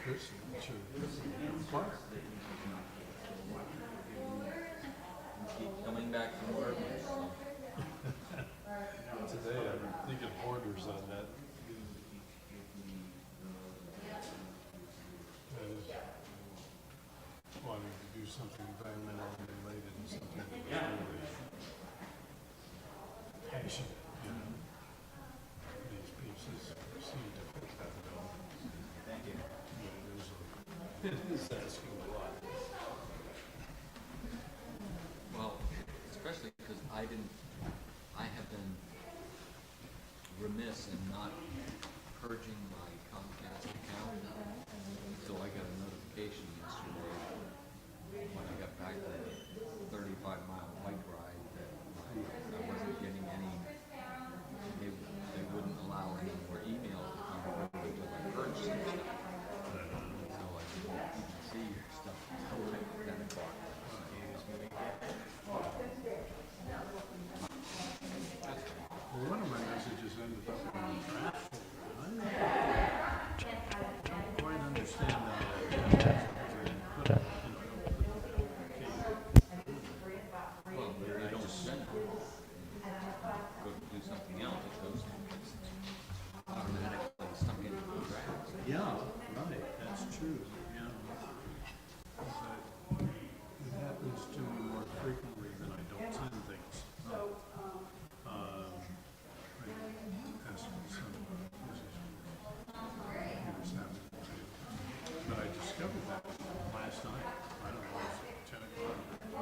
electricity to fire. Keep coming back from work. Today I'm thinking orders on that. That is wanting to do something environmentally related and something that is really passionate, you know. These pieces seem to fit that bill. Thank you. It is asking a lot. Well, especially because I have been remiss in not purging my Comcast account. So I got a notification yesterday when I got back to the 35-mile bike ride that I wasn't getting any, they wouldn't allow any more emails to come over until I purged some stuff. So I didn't even see your stuff until like 10 o'clock. Well, one of my messages ended up in the draft folder. I don't quite understand that. Well, if you don't send it, go to do something else, it goes automatically stuck into the draft. Yeah, right, that's true, yeah. But it happens to me more frequently than I don't send things. I asked my son about this issue. He was having it too. But I discovered that last night. I don't know, it was 10 o'clock. I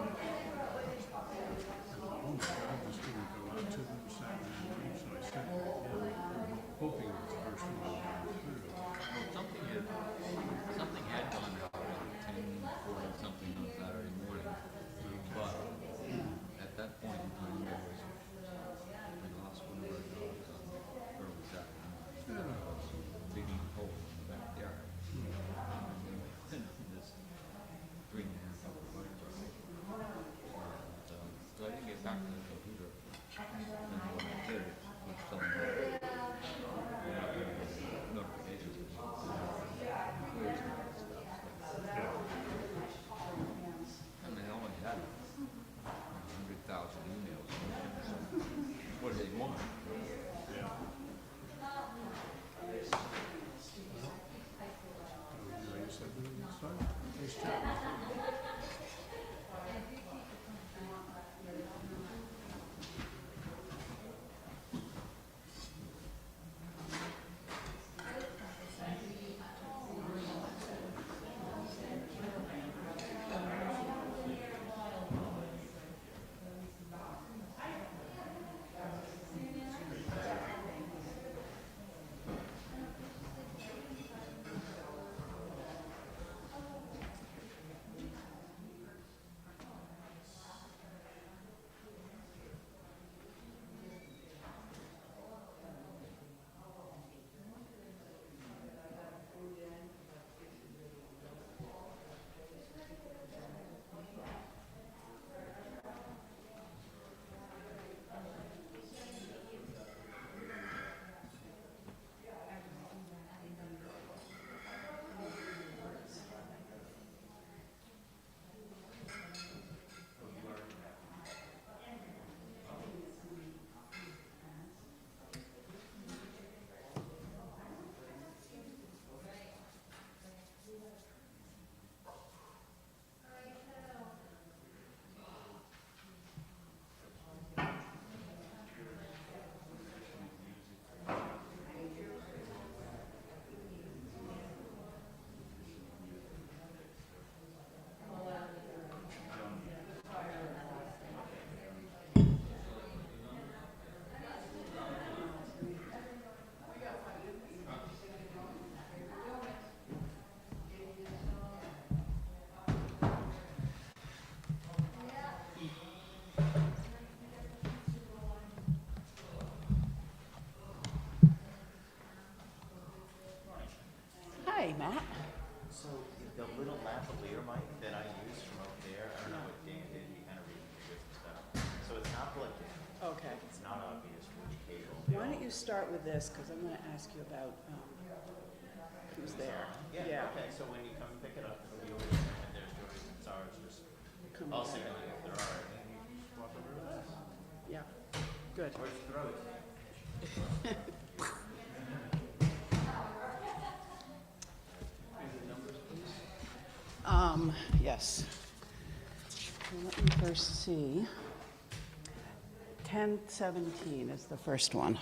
thought, oh my God, this didn't go out to them Saturday morning, so I sent it again, hoping it was the first one to go through. Well, something had gone out at 10:40 something on Saturday morning, but at that point in time, there was, we lost one of our dogs on early Saturday morning. Yeah. I was digging a hole in the backyard. And this 3.5-hour bike ride. So I didn't get back to the computer. And when I did, it was telling me notifications. And they only had 100,000 emails. So what do they want? Yeah. You said we were gonna start? Nice job. Hi, Matt. So the little lavalier mic that I use from up there, I don't know what Dan did, he kind of reconfigured some stuff. So it's not plugged in. Okay. It's not obvious which cable. Why don't you start with this, because I'm going to ask you about who's there. Yeah, okay, so when you come and pick it up, it'll be over there, and there's Joyce and Sarah's just, Come I'll over. signal you if there are, and then you can just walk over to us. Yeah, good. Or just throw it. Yes. Well, let me first see. 1017 is the first one.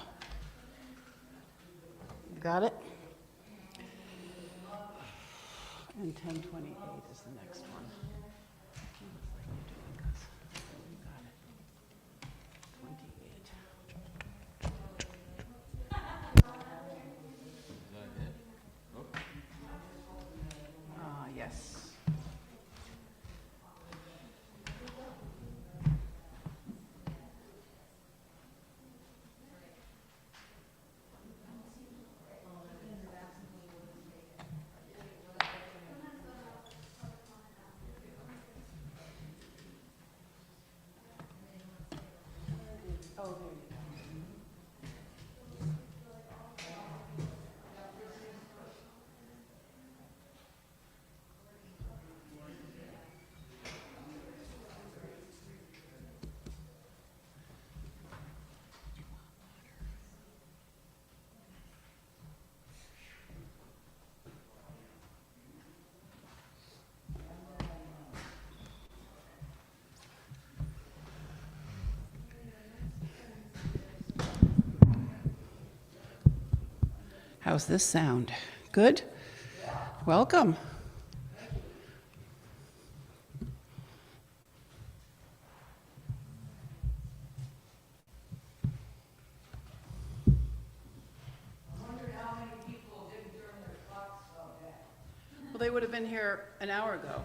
You got it? And 1028 is the next one. You got it. 28. Is that it? Oh, Yes. Oh, there you go. How's this sound? Good? Welcome. Well, they would have been here an hour ago.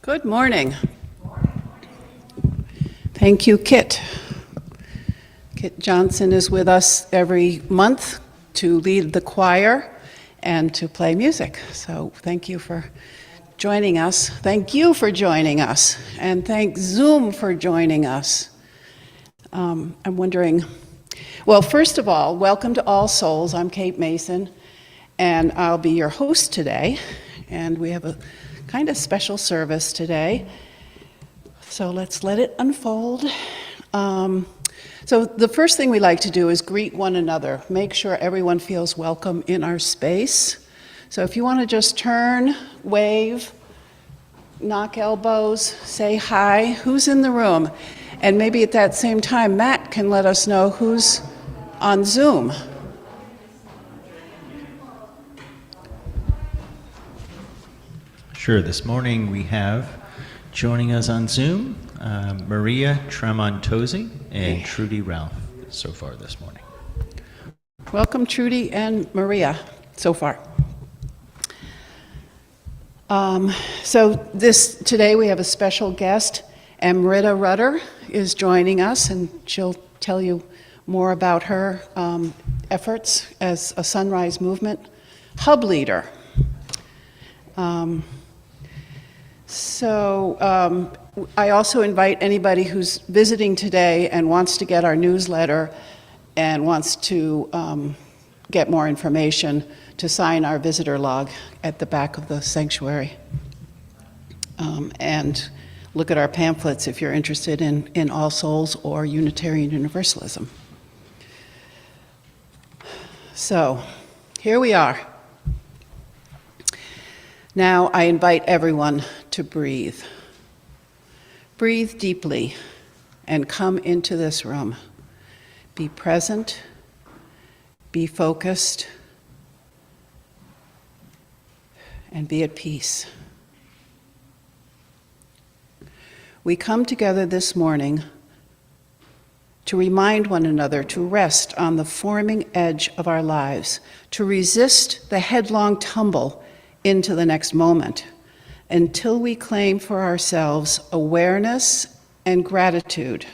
Good morning. Thank you, Kit. Kit Johnson is with us every month to lead the choir and to play music. So thank you for joining us. Thank you for joining us. And thank Zoom for joining us. I'm wondering, well, first of all, welcome to All Souls. I'm Kate Mason, and I'll be your host today. And we have a kind of special service today. So let's let it unfold. So the first thing we like to do is greet one another, make sure everyone feels welcome in our space. So if you want to just turn, wave, knock elbows, say hi, who's in the room? And maybe at that same time, Matt can let us know who's on Zoom. Sure. This morning we have joining us on Zoom, Maria Tramontosi and Trudy Ralph so far this morning. Welcome, Trudy and Maria, so far. Today we have a special guest. Amrita Rudder is joining us, and she'll tell you more about her efforts as a Sunrise Movement hub leader. I also invite anybody who's visiting today and wants to get our newsletter and wants to get more information to sign our visitor log at the back of the sanctuary. And look at our pamphlets if you're interested in All Souls or Unitarian Universalism. So, here we are. Now I invite everyone to breathe. Breathe deeply and come into this room. Be present, be focused, and be at peace. We come together this morning to remind one another to rest on the forming edge of our lives, to resist the headlong tumble into the next moment, until we claim for ourselves awareness and gratitude,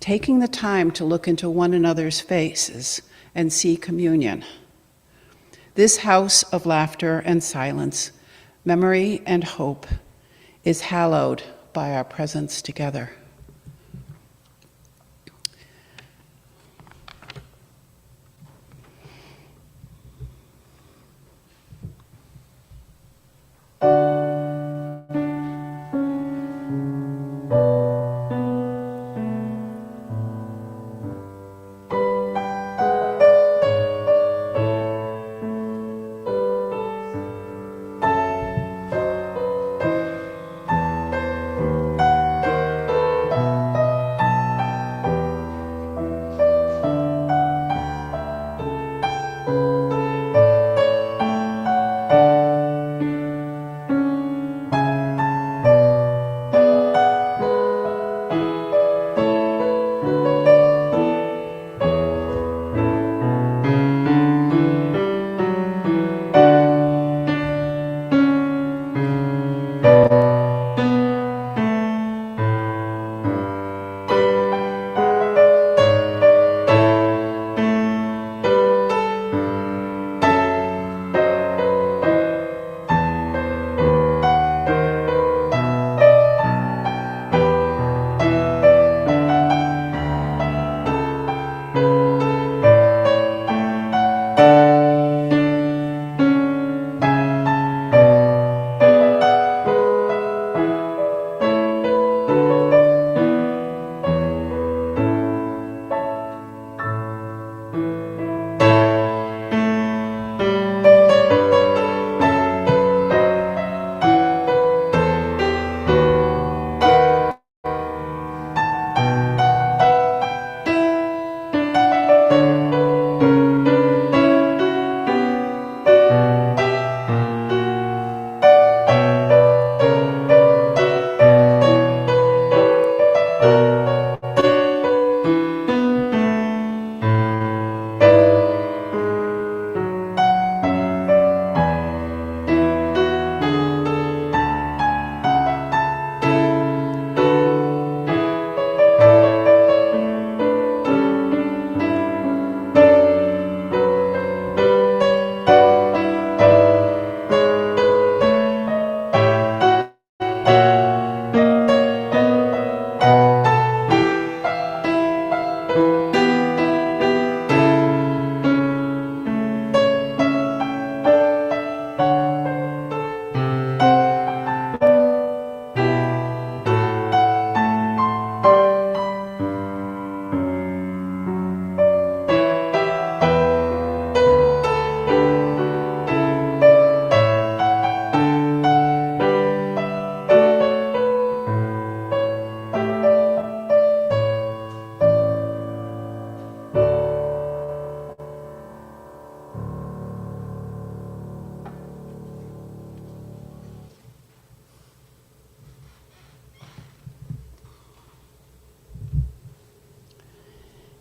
taking the time to look into one another's faces and see communion. This house of laughter and silence, memory and hope, is hallowed by our presence together.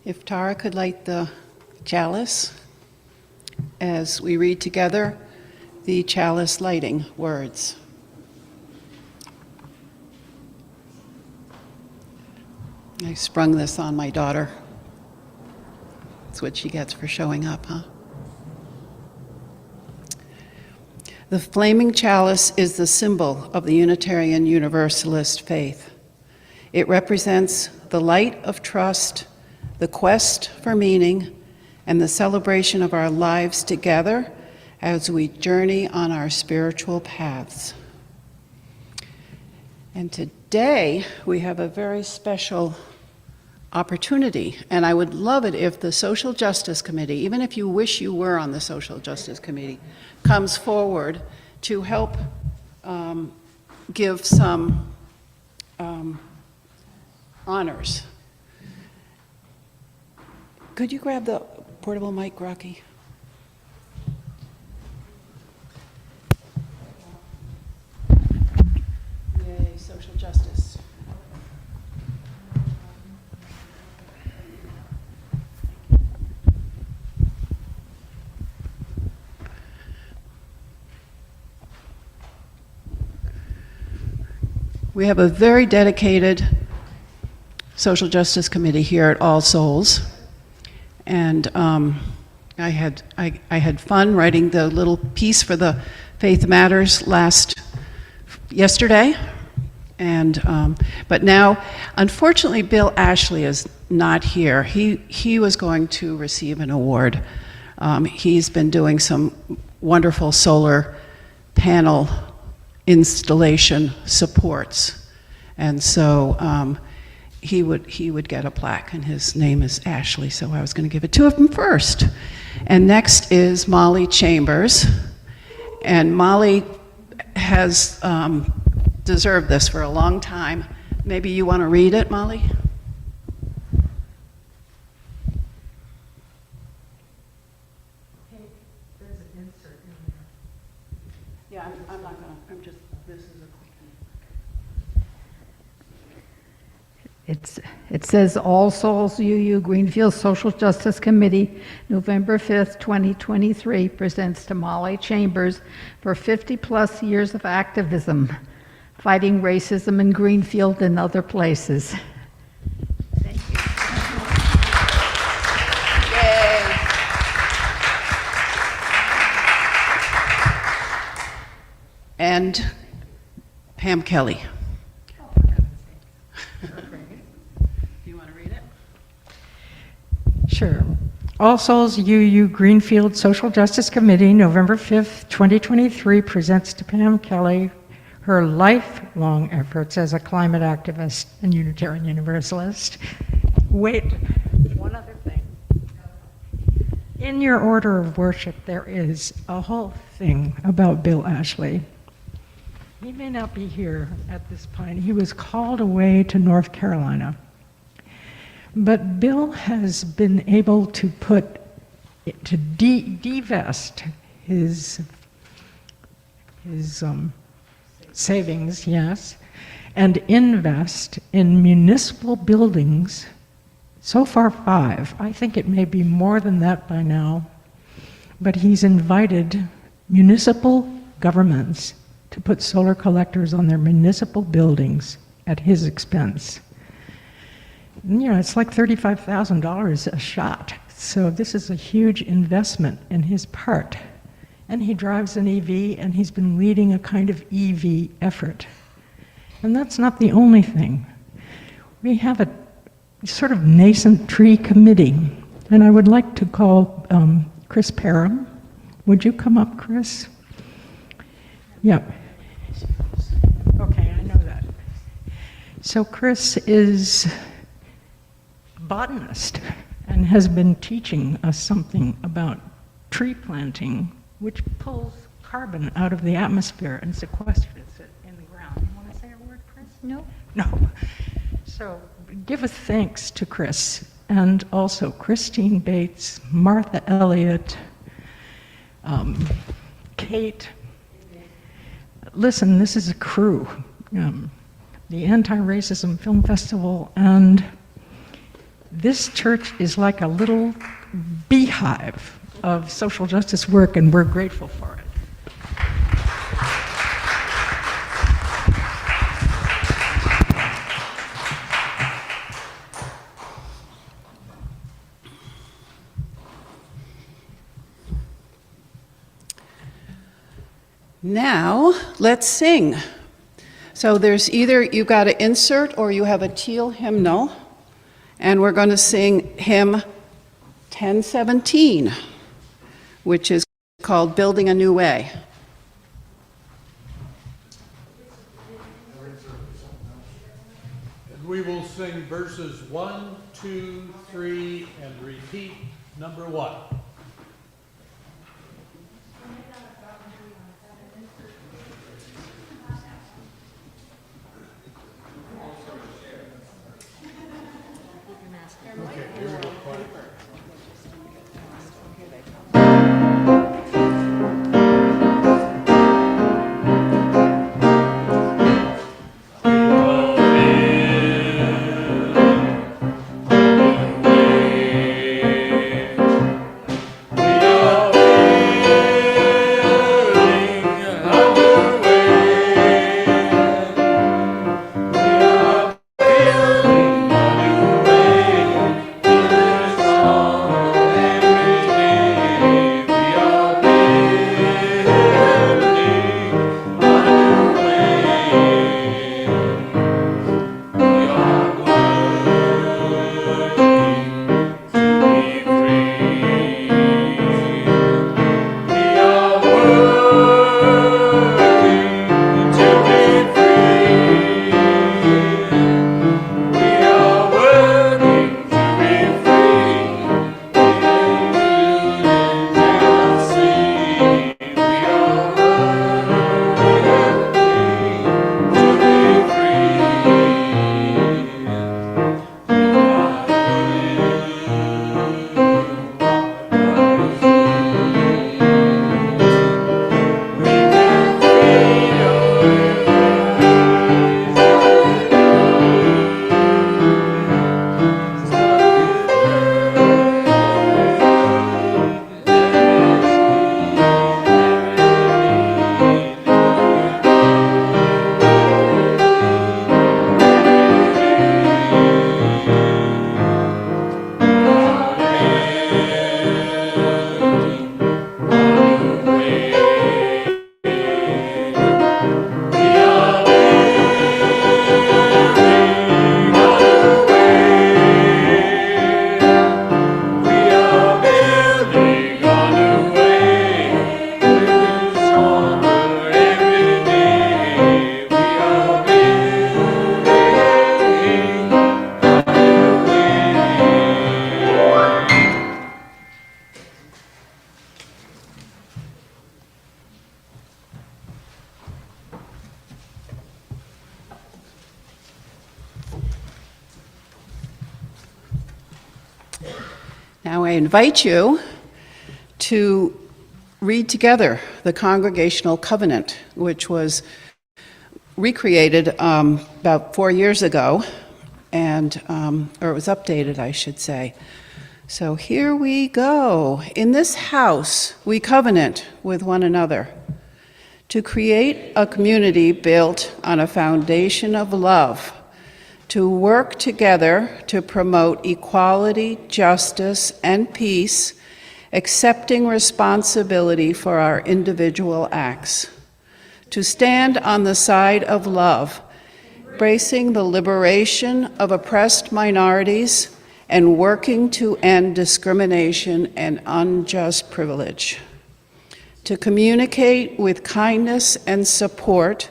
If Tara could light the chalice as we read together the chalice lighting words. I sprung this on my daughter. That's what she gets for showing up, huh? The flaming chalice is the symbol of the Unitarian Universalist faith. It represents the light of trust, the quest for meaning, and the celebration of our lives together as we journey on our spiritual paths. And today, we have a very special opportunity, and I would love it if the Social Justice Committee, even if you wish you were on the Social Justice Committee, comes forward to help give some honors. Could you grab the portable mic, Rocky? Yay, social justice. We have a very dedicated Social Justice Committee here at All Souls, and I had fun writing the little piece for the Faith Matters yesterday, and but now, unfortunately, Bill Ashley is not here. He was going to receive an award. He's been doing some wonderful solar panel installation supports, and so he would get a plaque, and his name is Ashley, so I was going to give it to him first. And next is Molly Chambers, and Molly has deserved this for a long time. Maybe you want to read it, Molly? Yeah, I'm not gonna, this is a quick. It says All Souls UU Greenfield Social Justice Committee, November 5th, 2023, presents to Molly Chambers for 50-plus years of activism, fighting racism in Greenfield and other places. Thank you. Yay. And Pam Kelly. Do you want to read it? Sure. All Souls UU Greenfield Social Justice Committee, November 5th, 2023, presents to Pam Kelly her lifelong efforts as a climate activist and Unitarian Universalist. Wait, one other thing. In your order of worship, there is a whole thing about Bill Ashley. He may not be here at this point. He was called away to North Carolina. But Bill has been able to divest his savings, yes, and invest in municipal buildings, so far 5. I think it may be more than that by now. But he's invited municipal governments to put solar collectors on their municipal buildings at his expense. You know, it's like $35,000 a shot. So this is a huge investment in his part. And he drives an EV, and he's been leading a kind of EV effort. And that's not the only thing. We have a sort of nascent tree committee, and I would like to call Chris Parham. Would you come up, Chris? Yeah. Okay, I know that. So Chris is a botanist and has been teaching us something about tree planting, which pulls carbon out of the atmosphere and sequesters it in the ground. You want to say a word, Chris? No. No. So give a thanks to Chris, and also Christine Bates, Martha Elliott, Kate. Listen, this is a crew. The Anti-Racism Film Festival and this church is like a little beehive of social justice work, and we're grateful for it. Now, let's sing. So there's either you got an insert or you have a teal hymnal, and we're going to sing hymn 1017, which is called Building a New Way. And we will sing verses 1, 2, 3, and repeat number 1. Okay, here we go. Now I invite you to read together the Congregational Covenant, which was recreated about 4 years ago, and or it was updated, I should say. So here we go. In this house, we covenant with one another to create a community built on a foundation of love, to work together to promote equality, justice, and peace, accepting responsibility for our individual acts, to stand on the side of love, embracing the liberation of oppressed minorities and working to end discrimination and unjust privilege, to communicate with kindness and support,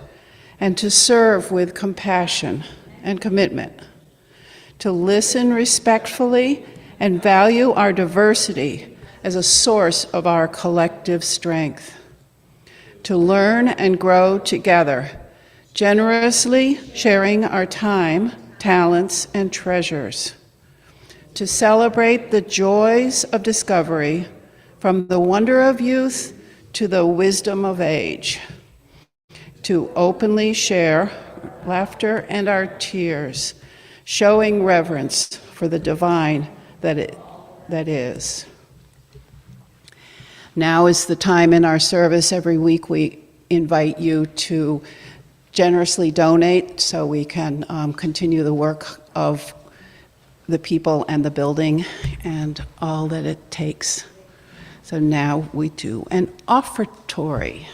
and to serve with compassion and commitment, to listen respectfully and value our diversity as a source of our collective strength, to learn and grow together, generously sharing our time, talents, and treasures, to celebrate the joys of discovery, from the wonder of youth to the wisdom of age, to openly share laughter and our tears, showing reverence for the divine that is. Now is the time in our service. Every week we invite you to generously donate so we can continue the work of the people and the building and all that it takes. So now we do an offertory.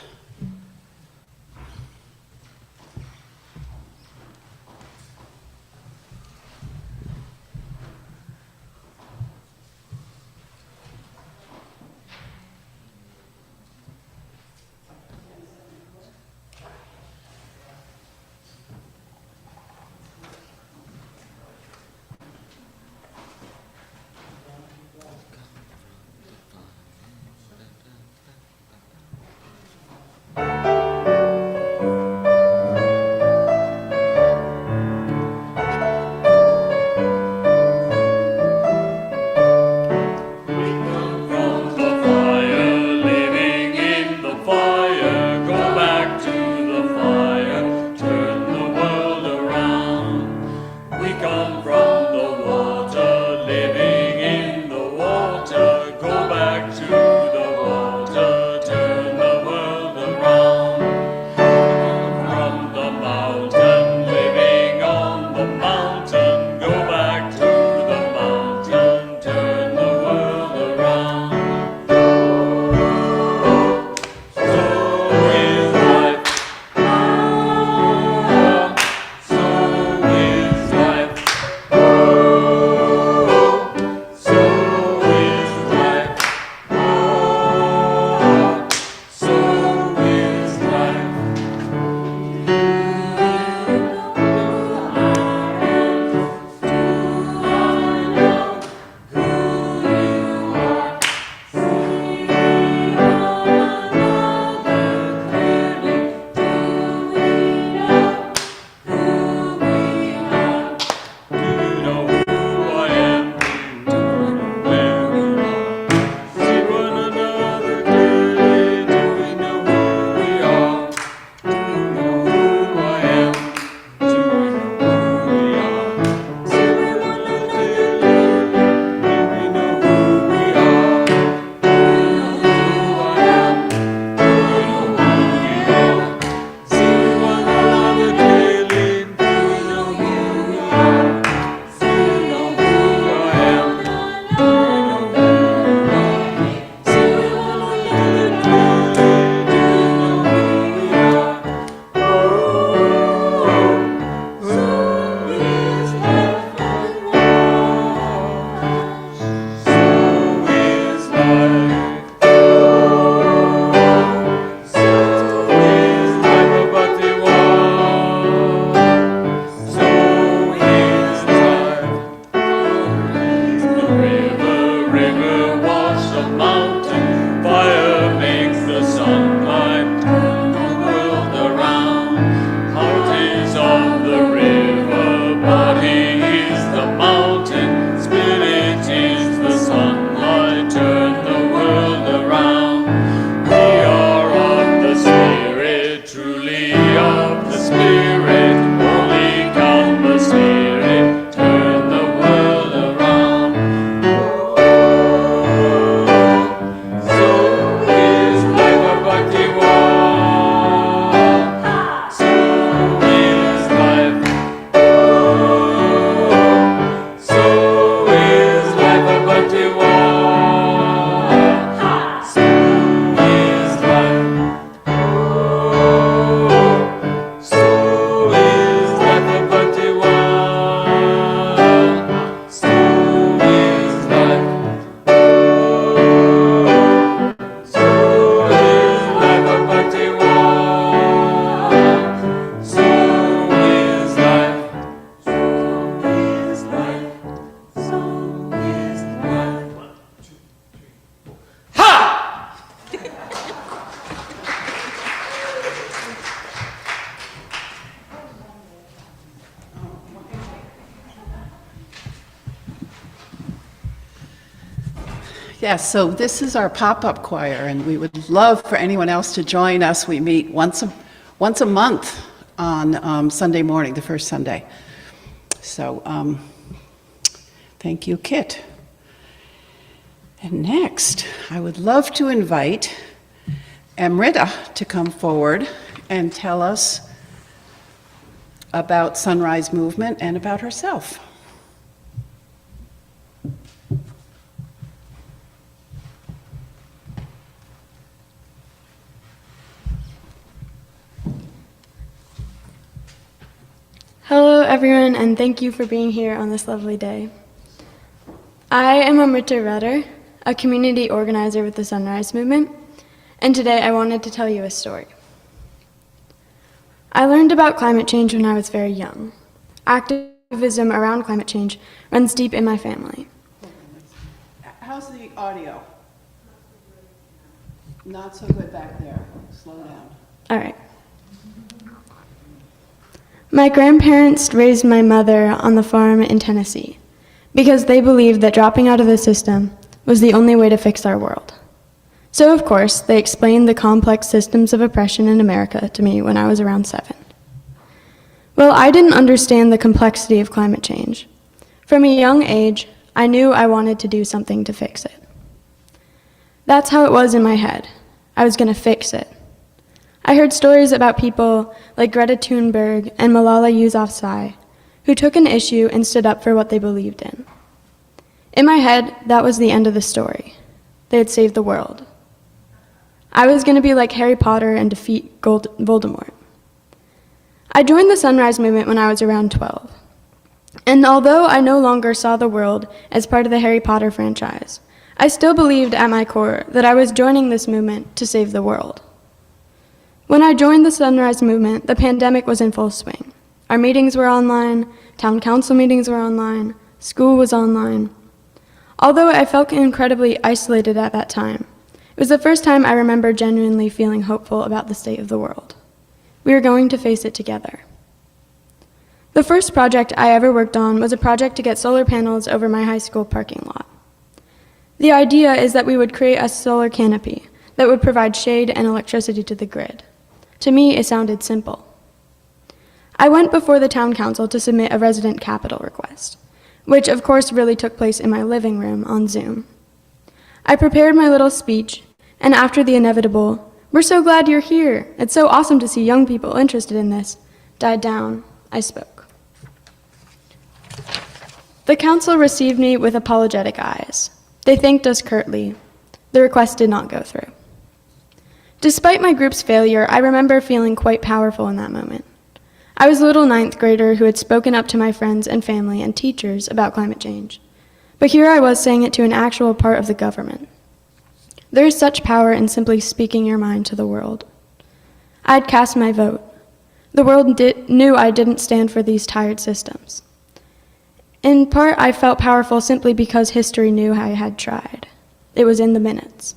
Yes, so this is our pop-up choir, and we would love for anyone else to join us. We meet once a month on Sunday morning, the first Sunday. So thank you, Kit. And next, I would love to invite Amrita to come forward and tell us about Sunrise Movement and about herself. Hello, everyone, and thank you for being here on this lovely day. I am Amrita Rutter, a community organizer with the Sunrise Movement, and today I wanted to tell you a story. I learned about climate change when I was very young. Activism around climate change runs deep in my family. How's the audio? Not so good back there. Slow down. All right. My grandparents raised my mother on the farm in Tennessee because they believed that dropping out of the system was the only way to fix our world. So, of course, they explained the complex systems of oppression in America to me when I was around 7. Well, I didn't understand the complexity of climate change. From a young age, I knew I wanted to do something to fix it. That's how it was in my head. I was going to fix it. I heard stories about people like Greta Thunberg and Malala Yousafzai who took an issue and stood up for what they believed in. In my head, that was the end of the story. They had saved the world. I was going to be like Harry Potter and defeat Voldemort. I joined the Sunrise Movement when I was around 12. And although I no longer saw the world as part of the Harry Potter franchise, I still believed at my core that I was joining this movement to save the world. When I joined the Sunrise Movement, the pandemic was in full swing. Our meetings were online, town council meetings were online, school was online. Although I felt incredibly isolated at that time, it was the first time I remember genuinely feeling hopeful about the state of the world. We were going to face it together. The first project I ever worked on was a project to get solar panels over my high school parking lot. The idea is that we would create a solar canopy that would provide shade and electricity to the grid. To me, it sounded simple. I went before the town council to submit a resident capital request, which of course really took place in my living room on Zoom. I prepared my little speech, and after the inevitable, "We're so glad you're here. It's so awesome to see young people interested in this," died down, I spoke. The council received me with apologetic eyes. They thanked us curtly. The request did not go through. Despite my group's failure, I remember feeling quite powerful in that moment. I was a little 9th grader who had spoken up to my friends and family and teachers about climate change. But here I was saying it to an actual part of the government. There is such power in simply speaking your mind to the world. I had cast my vote. The world knew I didn't stand for these tired systems. In part, I felt powerful simply because history knew I had tried. It was in the minutes.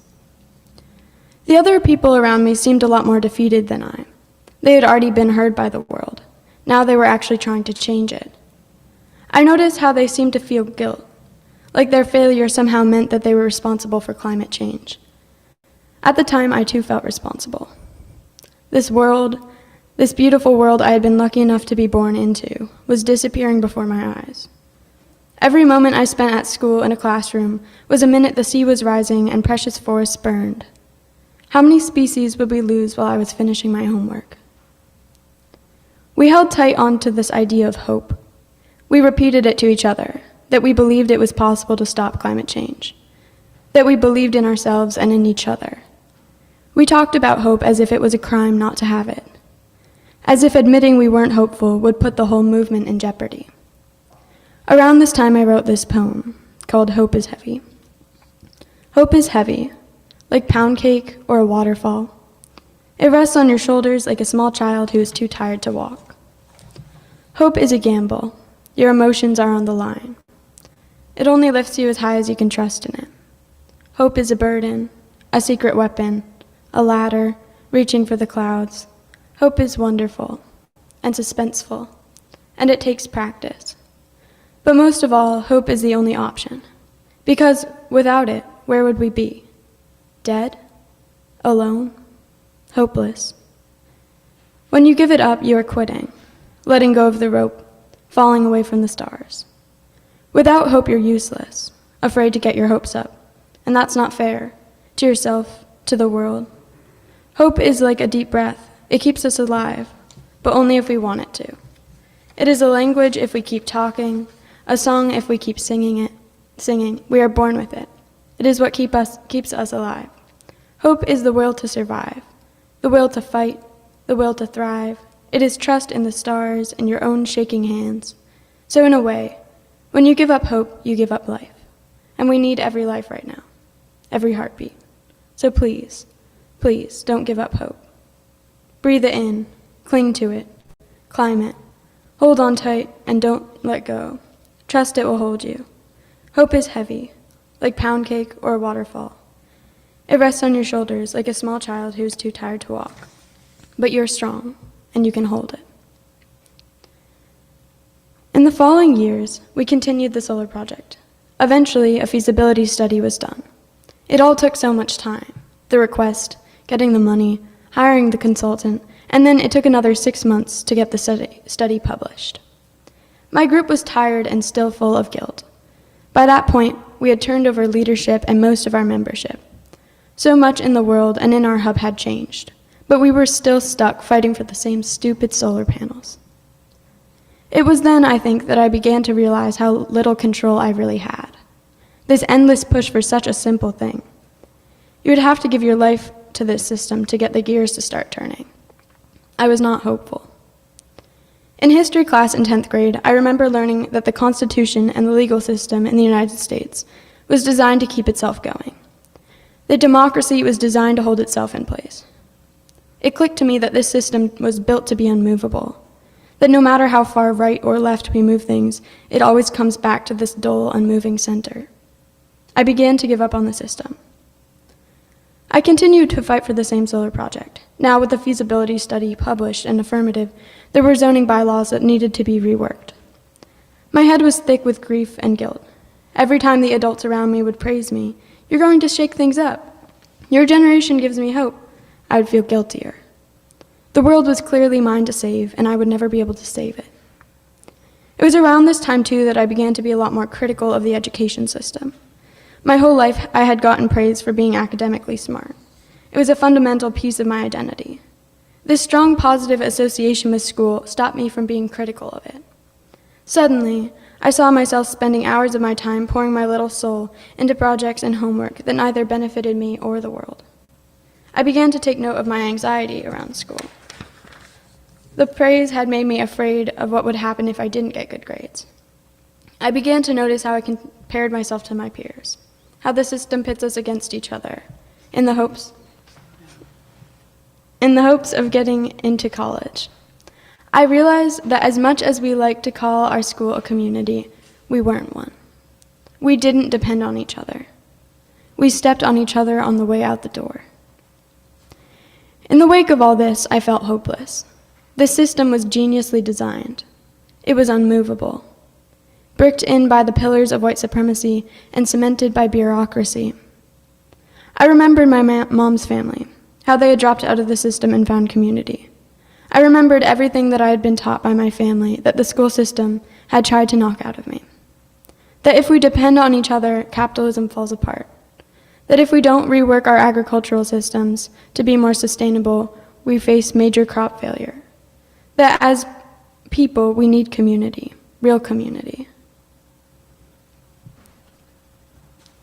The other people around me seemed a lot more defeated than I. They had already been heard by the world. Now they were actually trying to change it. I noticed how they seemed to feel guilt, like their failure somehow meant that they were responsible for climate change. At the time, I too felt responsible. This world, this beautiful world I had been lucky enough to be born into, was disappearing before my eyes. Every moment I spent at school in a classroom was a minute the sea was rising and precious forests burned. How many species would we lose while I was finishing my homework? We held tight onto this idea of hope. We repeated it to each other, that we believed it was possible to stop climate change, that we believed in ourselves and in each other. We talked about hope as if it was a crime not to have it, as if admitting we weren't hopeful would put the whole movement in jeopardy. Around this time, I wrote this poem called Hope is Heavy. Hope is heavy, like pound cake or a waterfall. It rests on your shoulders like a small child who is too tired to walk. Hope is a gamble. Your emotions are on the line. It only lifts you as high as you can trust in it. Hope is a burden, a secret weapon, a ladder reaching for the clouds. Hope is wonderful and suspenseful, and it takes practice. But most of all, hope is the only option, because without it, where would we be? Dead? Alone? Hopeless? When you give it up, you are quitting, letting go of the rope, falling away from the stars. Without hope, you're useless, afraid to get your hopes up. And that's not fair, to yourself, to the world. Hope is like a deep breath. It keeps us alive, but only if we want it to. It is a language if we keep talking, a song if we keep singing it. We are born with it. It is what keeps us alive. Hope is the will to survive, the will to fight, the will to thrive. It is trust in the stars and your own shaking hands. So in a way, when you give up hope, you give up life. And we need every life right now, every heartbeat. So please, please don't give up hope. Breathe it in, cling to it, climb it. Hold on tight and don't let go. Trust it will hold you. Hope is heavy, like pound cake or a waterfall. It rests on your shoulders like a small child who is too tired to walk. But you're strong, and you can hold it. In the following years, we continued the solar project. Eventually, a feasibility study was done. It all took so much time. The request, getting the money, hiring the consultant, and then it took another 6 months to get the study published. My group was tired and still full of guilt. By that point, we had turned over leadership and most of our membership. So much in the world and in our hub had changed, but we were still stuck fighting for the same stupid solar panels. It was then, I think, that I began to realize how little control I really had. This endless push for such a simple thing. You would have to give your life to this system to get the gears to start turning. I was not hopeful. In history class in 10th grade, I remember learning that the Constitution and the legal system in the United States was designed to keep itself going. The democracy was designed to hold itself in place. It clicked to me that this system was built to be unmovable, that no matter how far right or left we move things, it always comes back to this dull, unmoving center. I began to give up on the system. I continued to fight for the same solar project. Now, with the feasibility study published and affirmative, there were zoning bylaws that needed to be reworked. My head was thick with grief and guilt. Every time the adults around me would praise me, "You're going to shake things up. Your generation gives me hope," I would feel guiltier. The world was clearly mine to save, and I would never be able to save it. It was around this time, too, that I began to be a lot more critical of the education system. My whole life, I had gotten praise for being academically smart. It was a fundamental piece of my identity. This strong positive association with school stopped me from being critical of it. Suddenly, I saw myself spending hours of my time pouring my little soul into projects and homework that neither benefited me or the world. I began to take note of my anxiety around school. The praise had made me afraid of what would happen if I didn't get good grades. I began to notice how I compared myself to my peers, how the system pits us against each other, in the hopes of getting into college. I realized that as much as we like to call our school a community, we weren't one. We didn't depend on each other. We stepped on each other on the way out the door. In the wake of all this, I felt hopeless. This system was geniusly designed. It was unmovable, bricked in by the pillars of white supremacy and cemented by bureaucracy. I remembered my mom's family, how they had dropped out of the system and found community. I remembered everything that I had been taught by my family that the school system had tried to knock out of me. That if we depend on each other, capitalism falls apart. That if we don't rework our agricultural systems to be more sustainable, we face major crop failure. That as people, we need community, real community.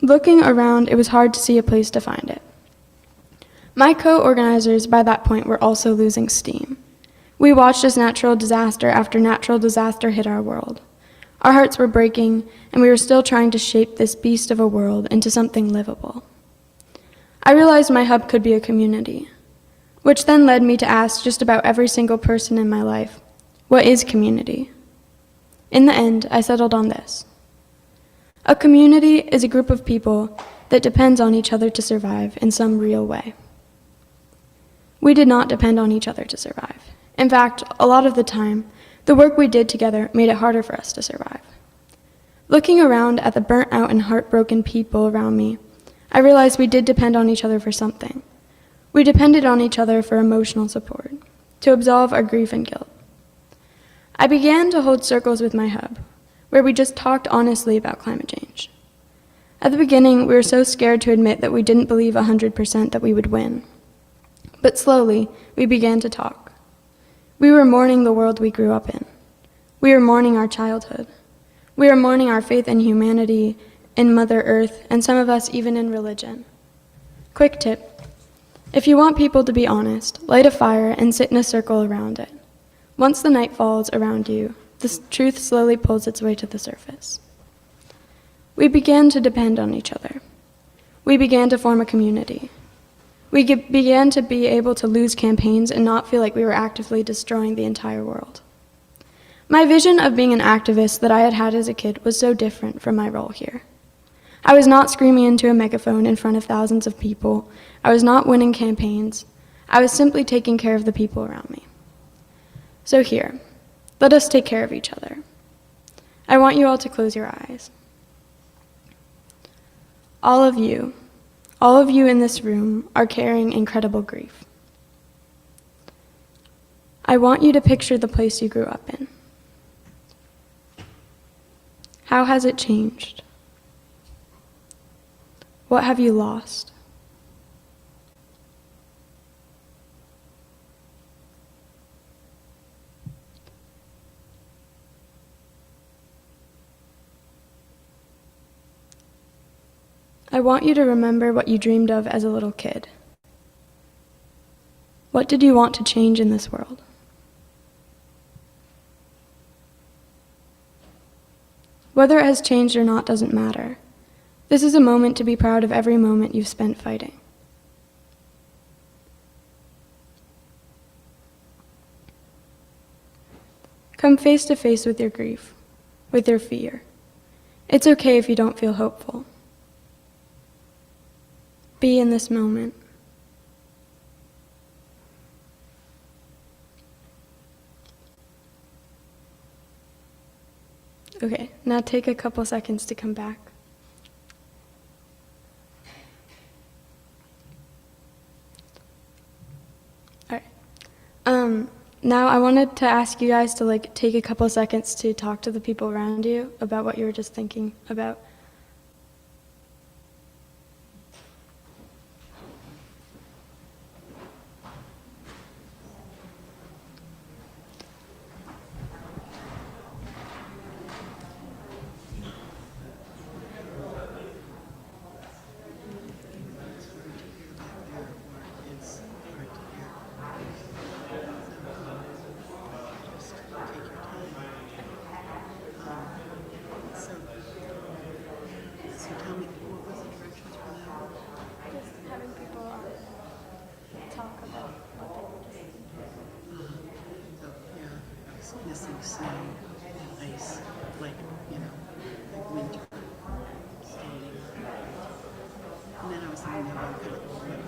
Looking around, it was hard to see a place to find it. My co-organizers by that point were also losing steam. We watched as natural disaster after natural disaster hit our world. Our hearts were breaking, and we were still trying to shape this beast of a world into something livable. I realized my hub could be a community, which then led me to ask just about every single person in my life, what is community? In the end, I settled on this. A community is a group of people that depends on each other to survive in some real way. We did not depend on each other to survive. In fact, a lot of the time, the work we did together made it harder for us to survive. Looking around at the burnt out and heartbroken people around me, I realized we did depend on each other for something. We depended on each other for emotional support, to absolve our grief and guilt. I began to hold circles with my hub, where we just talked honestly about climate change. At the beginning, we were so scared to admit that we didn't believe 100% that we would win. But slowly, we began to talk. We were mourning the world we grew up in. We were mourning our childhood. We were mourning our faith in humanity, in Mother Earth, and some of us even in religion. Quick tip: if you want people to be honest, light a fire and sit in a circle around it. Once the night falls around you, the truth slowly pulls its way to the surface. We began to depend on each other. We began to form a community. We began to be able to lose campaigns and not feel like we were actively destroying the entire world. My vision of being an activist that I had had as a kid was so different from my role here. I was not screaming into a megaphone in front of thousands of people. I was not winning campaigns. I was simply taking care of the people around me. So here, let us take care of each other. I want you all to close your eyes. All of you in this room are carrying incredible grief. I want you to picture the place you grew up in. How has it changed? What have you lost? I want you to remember what you dreamed of as a little kid. What did you want to change in this world? Whether it has changed or not doesn't matter. This is a moment to be proud of every moment you've spent fighting. Come face to face with your grief, with your fear. It's okay if you don't feel hopeful. Be in this moment. Okay, now take a couple seconds to come back. All right. Now I wanted to ask you guys to take a couple seconds to talk to the people around you about what you were just thinking about. So tell me, what was the directions for that? Just having people talk about what they were just thinking. So, yeah, I was missing snow and ice, like winter skating. And then I was thinking about kind of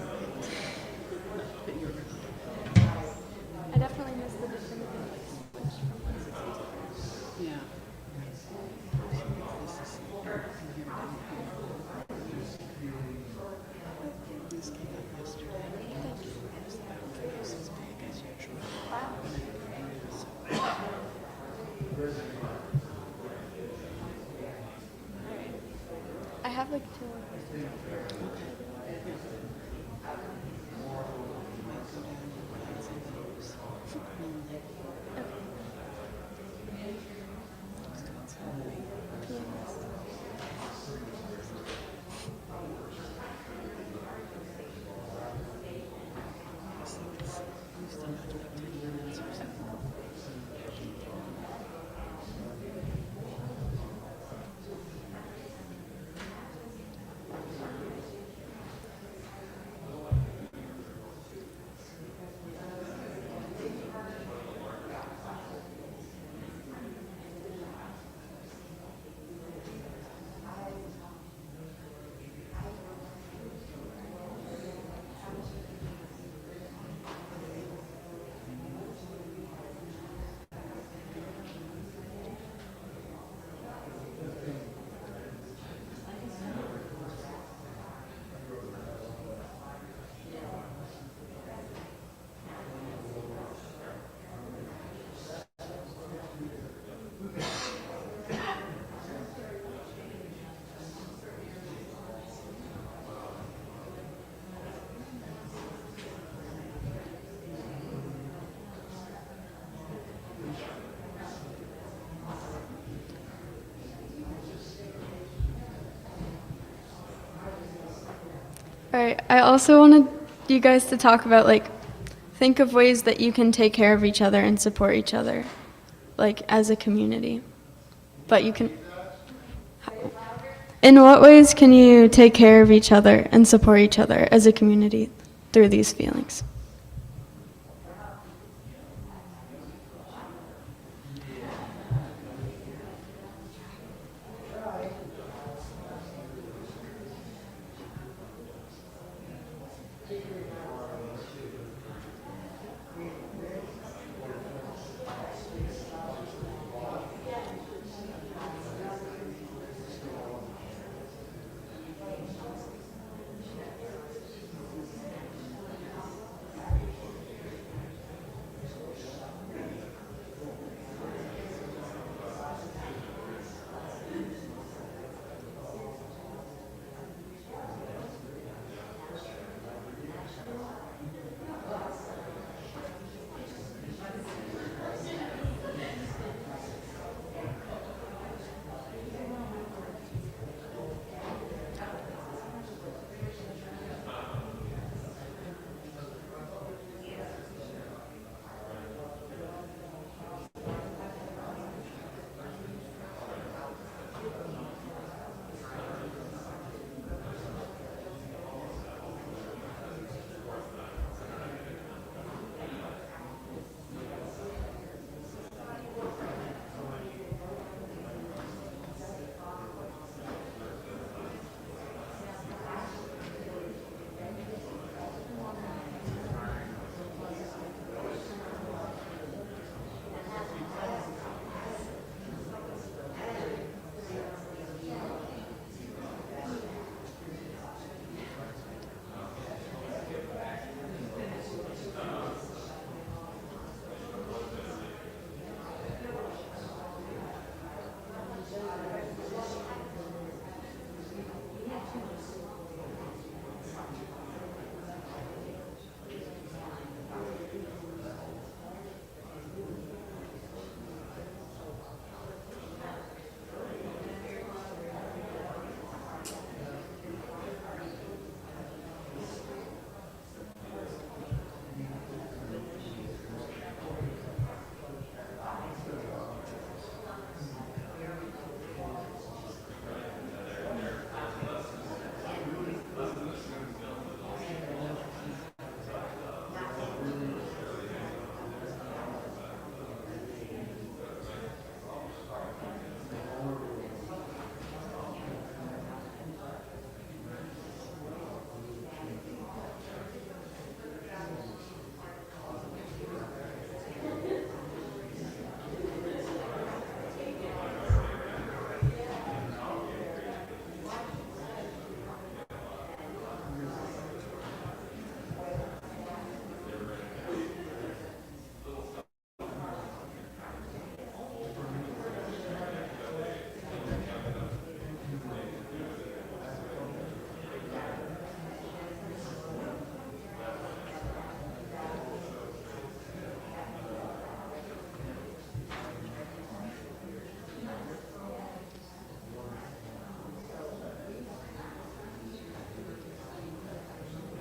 but you're right. I definitely miss the different switch from 160. Yeah. This is this came up yesterday. This is big as usual. I have like 2 more questions. All right. I also wanted you guys to talk about, like, think of ways that you can take care of each other and support each other, like, as a community. But you can. In what ways can you take care of each other and support each other as a community through these feelings?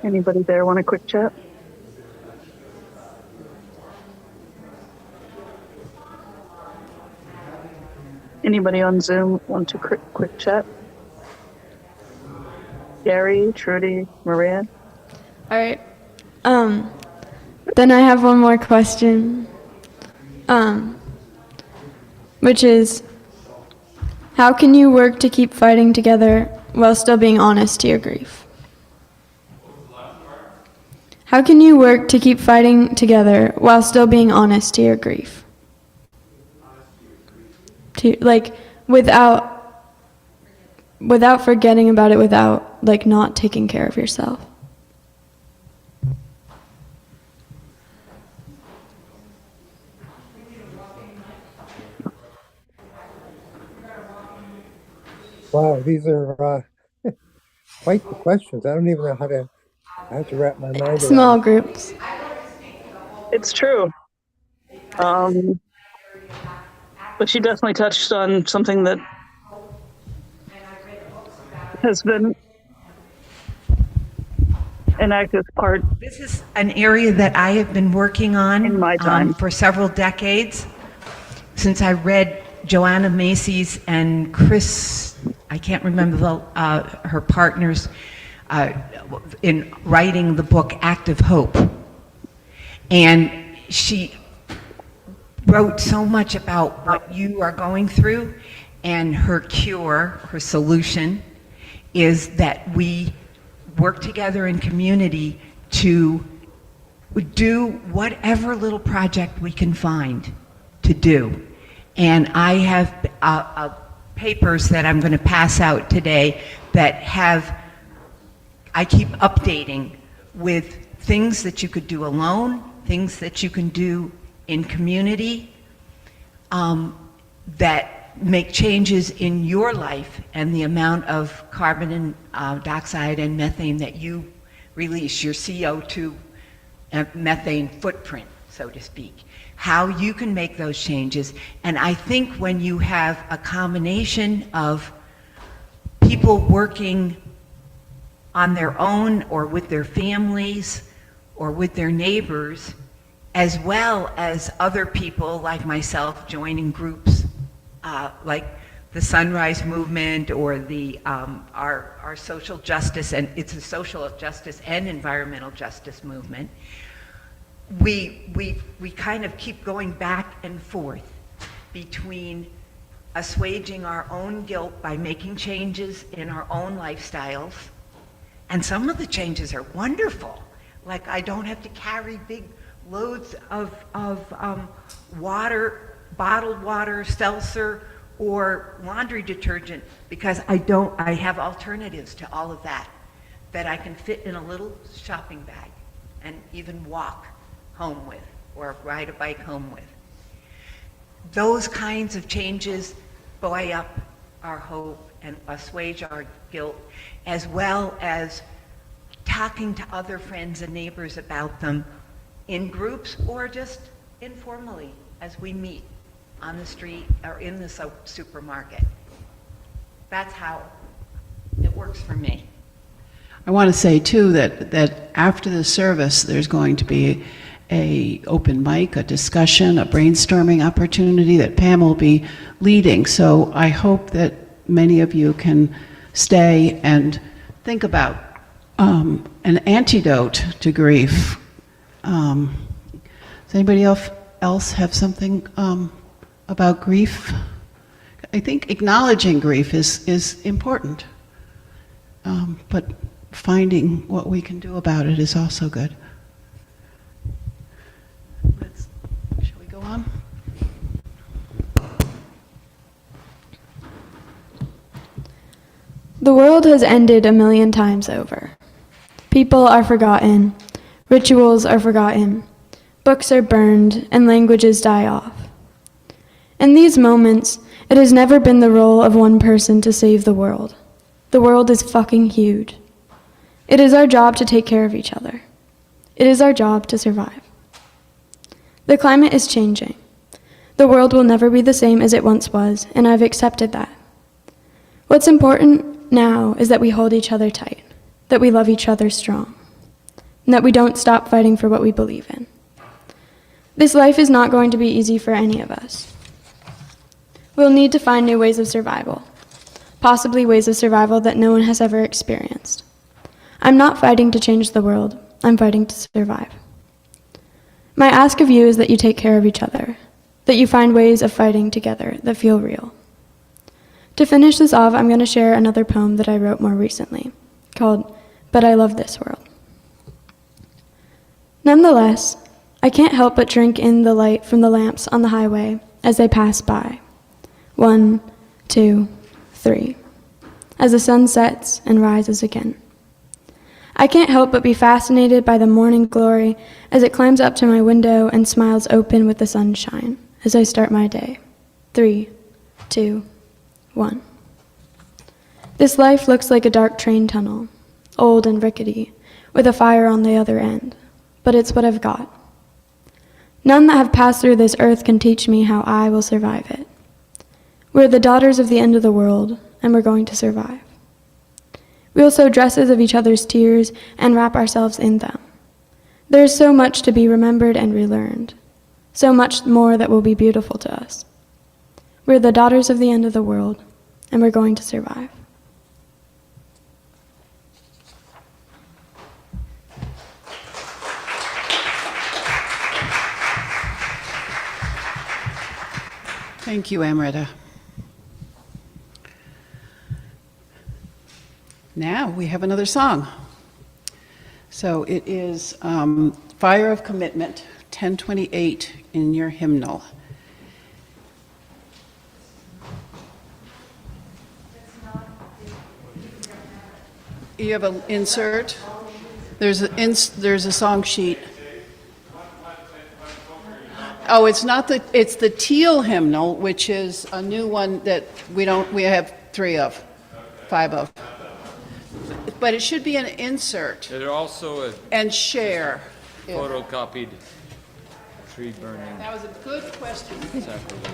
Anybody there want a quick chat? Anybody on Zoom want to quick chat? Gary, Trudy, Maria? All right. Then I have one more question, which is, how can you work to keep fighting together while still being honest to your grief? How can you work to keep fighting together while still being honest to your grief? Like, without forgetting about it, without, like, not taking care of yourself. Wow, these are quite the questions. I don't even know I have to wrap my mind Small around. groups. It's true. But you definitely touched on something that has been an active part This is an area that I have been working on in my time. for several decades, since I read Joanna Macy's and Chris, I can't remember her partners, in writing the book Active Hope. And she wrote so much about what you are going through, and her cure, her solution, is that we work together in community to do whatever little project we can find to do. And I have papers that I'm going to pass out today that I keep updating with things that you could do alone, things that you can do in community, that make changes in your life and the amount of carbon and dioxide and methane that you release, your CO2 methane footprint, so to speak, how you can make those changes. And I think when you have a combination of people working on their own or with their families or with their neighbors, as well as other people like myself joining groups like the Sunrise Movement or the our social justice, and it's a social justice and environmental justice movement. We kind of keep going back and forth between assuaging our own guilt by making changes in our own lifestyles, and some of the changes are wonderful. Like I don't have to carry big loads of water, bottled water, seltzer, or laundry detergent, because I have alternatives to all of that I can fit in a little shopping bag and even walk home with or ride a bike home with. Those kinds of changes buoy up our hope and assuage our guilt, as well as talking to other friends and neighbors about them in groups or just informally as we meet on the street or in the supermarket. That's how it works for me. I want to say too that after the service, there's going to be a open mic, a discussion, a brainstorming opportunity that Pam will be leading. So I hope that many of you can stay and think about an antidote to grief. Does anybody else have something about grief? I think acknowledging grief is important, but finding what we can do about it is also good. Shall we go on? The world has ended a million times over. People are forgotten, rituals are forgotten, books are burned, and languages die off. In these moments, it has never been the role of one person to save the world. The world is fucking huge. It is our job to take care of each other. It is our job to survive. The climate is changing. The world will never be the same as it once was, and I've accepted that. What's important now is that we hold each other tight, that we love each other strong, and that we don't stop fighting for what we believe in. This life is not going to be easy for any of us. We'll need to find new ways of survival, possibly ways of survival that no one has ever experienced. I'm not fighting to change the world, I'm fighting to survive. My ask of you is that you take care of each other, that you find ways of fighting together that feel real. To finish this off, I'm going to share another poem that I wrote more recently, called But I Love This World. Nonetheless, I can't help but drink in the light from the lamps on the highway as they pass by. 1, 2, 3, as the sun sets and rises again. I can't help but be fascinated by the morning glory as it climbs up to my window and smiles open with the sunshine as I start my day. 3, 2, 1. This life looks like a dark train tunnel, old and rickety, with a fire on the other end, but it's what I've got. None that have passed through this earth can teach me how I will survive it. We're the daughters of the end of the world, and we're going to survive. We will sew dresses of each other's tears and wrap ourselves in them. There is so much to be remembered and relearned, so much more that will be beautiful to us. We're the daughters of the end of the world, and we're going to survive. Thank you, Amrita. Now we have another song. So it is Fire of Commitment, 1028 in your hymnal. You have an insert. There's a song sheet. Oh, it's not the, it's the teal hymnal, which is a new one that we have 5 of. But it should be an insert There's also a and share. photocopied tree burning That was a good question. sacrilege.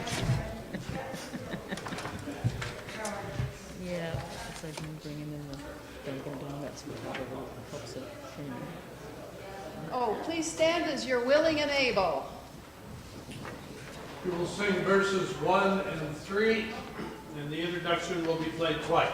Yeah, it's like me bringing in the Dunkin' Donuts with all the little cups of cream. Oh, please stand as you're willing and able. We will sing verses 1 and 3, and the introduction will be played twice.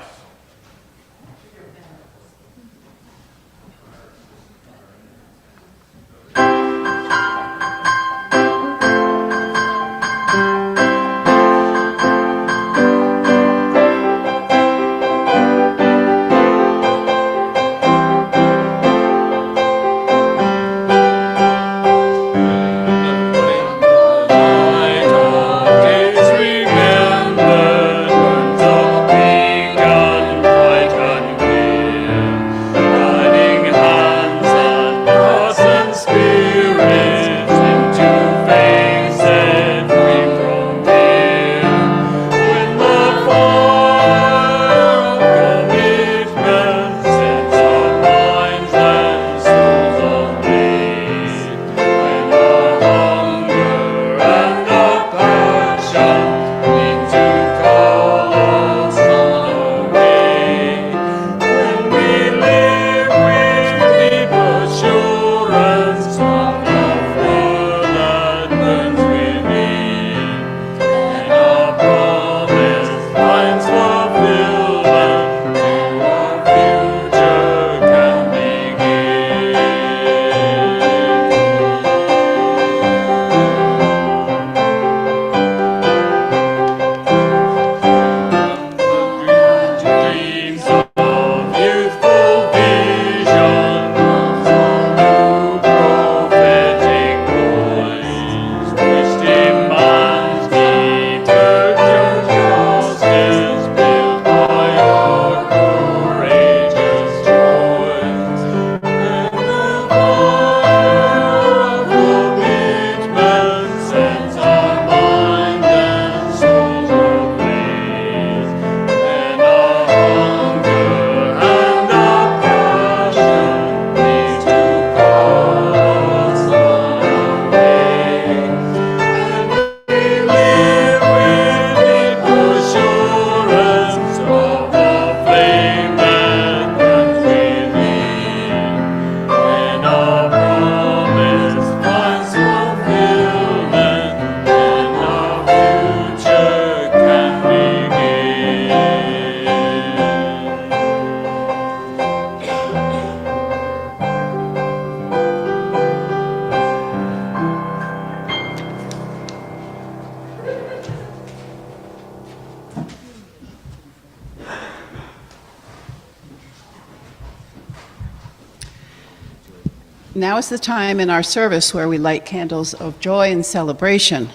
Now is the time in our service where we light candles of joy and celebration.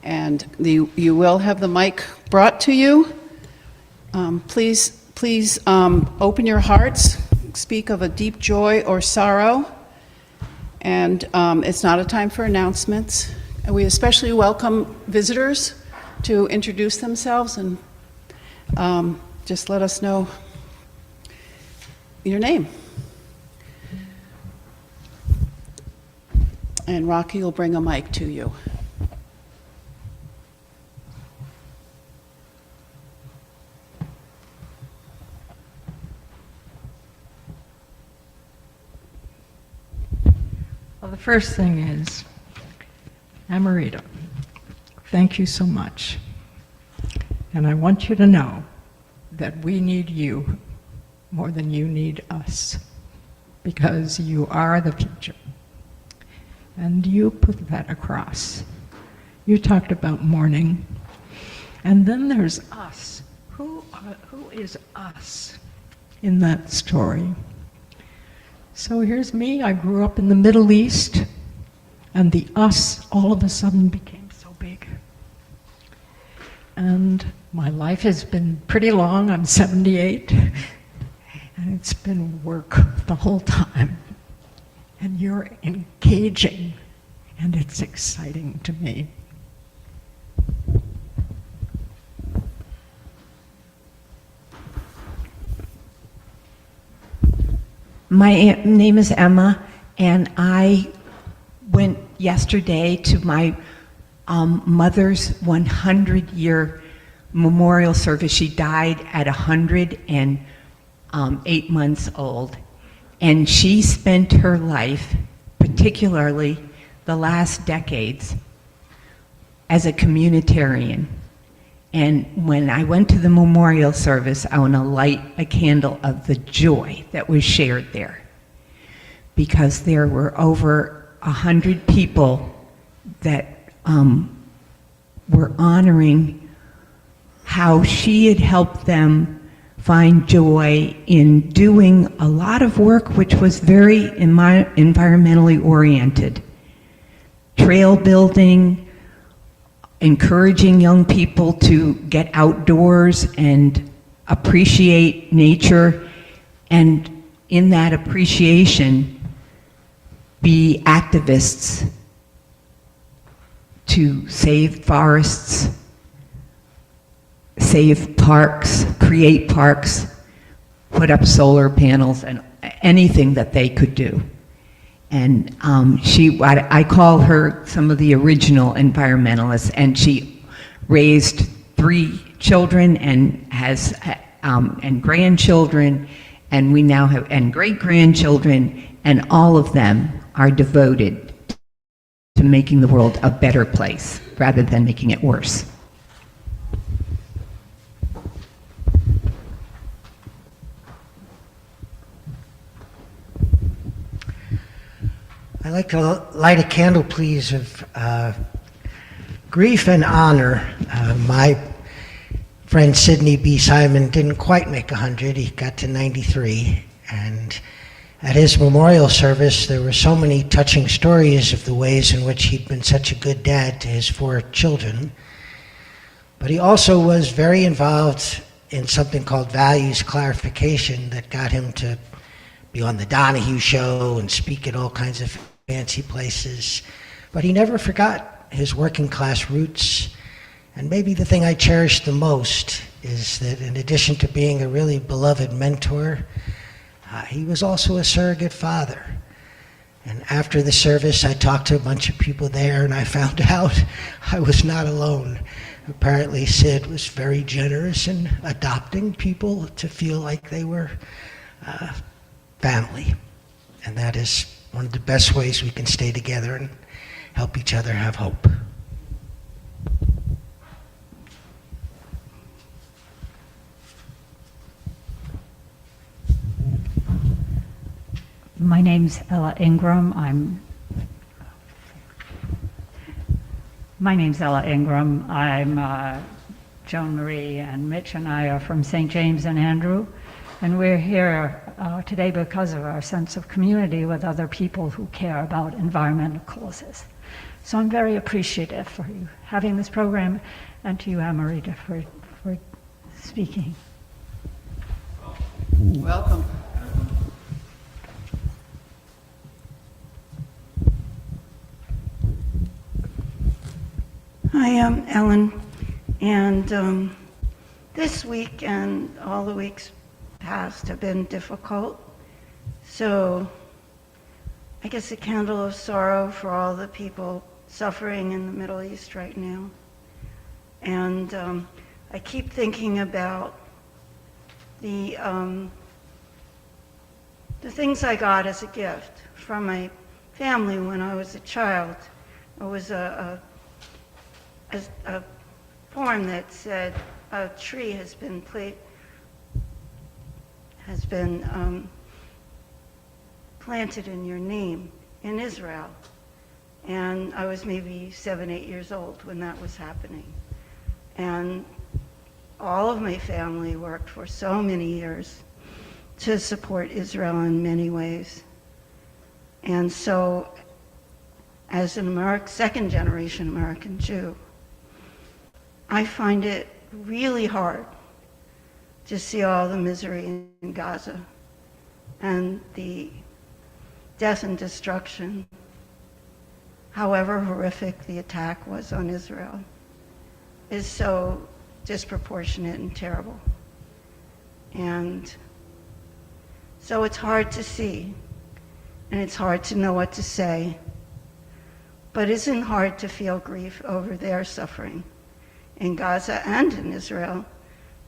And you will have the mic brought to you. Please open your hearts, speak of a deep joy or sorrow. And it's not a time for announcements. And we especially welcome visitors to introduce themselves and just let us know your name. And Rocky will bring a mic to you. the first thing is, Amarita, thank you so much. And I want you to know that we need you more than you need us, because you are the future. And you put that across. You talked about mourning. And then there's us. Who is us in that story? So here's me. I grew up in the Middle East, and the us all of a sudden became so big. And my life has been pretty long. I'm 78, and it's been work the whole time. And you're engaging, and it's exciting to me. My name is Emma, and I went yesterday to my mother's 100-year memorial service. She died at 108 months old, and she spent her life, particularly the last decades, as a communitarian. And when I went to the memorial service, I want to light a candle of the joy that was shared there, because there were over 100 people that were honoring how she had helped them find joy in doing a lot of work which was very environmentally oriented. Trail building, encouraging young people to get outdoors and appreciate nature, and in that appreciation, be activists to save forests, save parks, create parks, put up solar panels, and anything that they could do. And I call her some of the original environmentalists, and she raised 3 children and has and grandchildren, and we now have and great-grandchildren, and all of them are devoted to making the world a better place rather than making it worse. I'd like to light a candle, please, of grief and honor. My friend Sidney B. Simon didn't quite make 100. He got to 93. And at his memorial service, there were so many touching stories of the ways in which he'd been such a good dad to his 4 children. But he also was very involved in something called values clarification that got him to be on the Donahue Show and speak at all kinds of fancy places. But he never forgot his working class roots. And maybe the thing I cherish the most is that in addition to being a really beloved mentor, he was also a surrogate father. And after the service, I talked to a bunch of people there, and I found out I was not alone. Apparently, Sid was very generous in adopting people to feel like they were family. And that is one of the best ways we can stay together and help each other have hope. My name's Ella Ingram. I'm Joan Marie, and Mitch and I are from St. James and Andrew, and we're here today because of our sense of community with other people who care about environmental causes. So I'm very appreciative for you having this program, and to you, Amarita, for speaking. Welcome. Hi, I'm Ellen, and this week and all the weeks past have been difficult. So I guess a candle of sorrow for all the people suffering in the Middle East right now. And I keep thinking about the things I got as a gift from my family when I was a child. It was a form that said a tree has been planted in your name in Israel. And I was maybe 7, 8 years old when that was happening. And all of my family worked for so many years to support Israel in many ways. And so, as an second generation American Jew, I find it really hard to see all the misery in Gaza and the death and destruction, however horrific the attack was on Israel, is so disproportionate and terrible. And so it's hard to see, and it's hard to know what to say, but it isn't hard to feel grief over their suffering in Gaza and in Israel.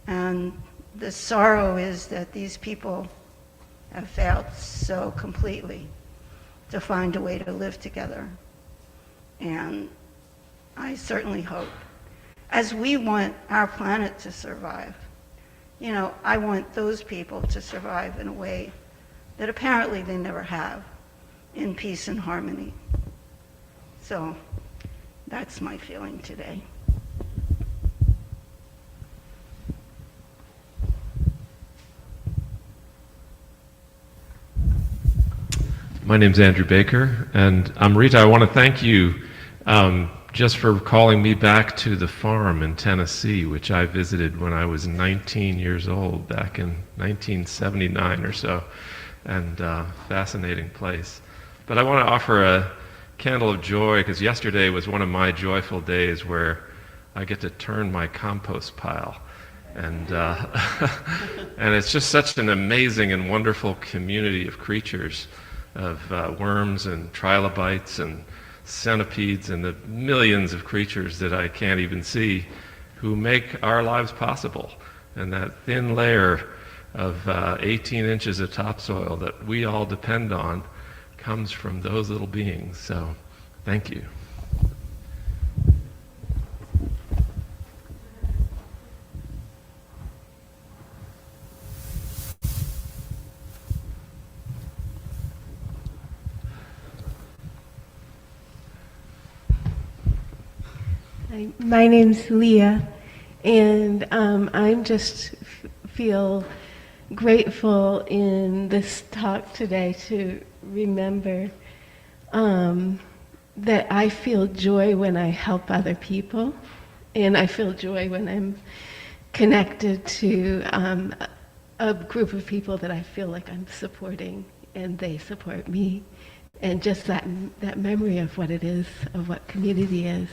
And the sorrow is that these people have failed so completely to find a way to live together. And I certainly hope, as we want our planet to survive, you know, I want those people to survive in a way that apparently they never have, in peace and harmony. So that's my feeling today. My name's Andrew Baker, and Rita, I want to thank you just for calling me back to the farm in Tennessee, which I visited when I was 19 years old, back in 1979 or so, and fascinating place. But I want to offer a candle of joy, because yesterday was one of my joyful days where I get to turn my compost pile. And and it's just such an amazing and wonderful community of creatures, of worms and trilobites and centipedes and the millions of creatures that I can't even see, who make our lives possible. And that thin layer of 18 inches of topsoil that we all depend on comes from those little beings. So thank you. My name's Leah, and I'm just feel grateful in this talk today to remember that I feel joy when I help other people, and I feel joy when I'm connected to a group of people that I feel like I'm supporting, and they support me, and just that memory of what it is, of what community is.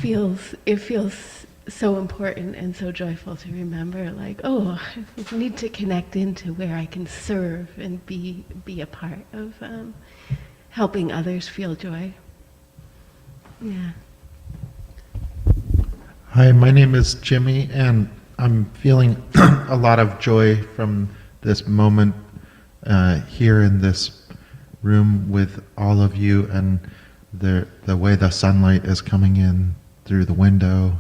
Feels so important and so joyful to remember, like, oh, I need to connect into where I can serve and be a part of helping others feel joy. Yeah. Hi, my name is Jimmy, and I'm feeling a lot of joy from this moment here in this room with all of you, and the way the sunlight is coming in through the window,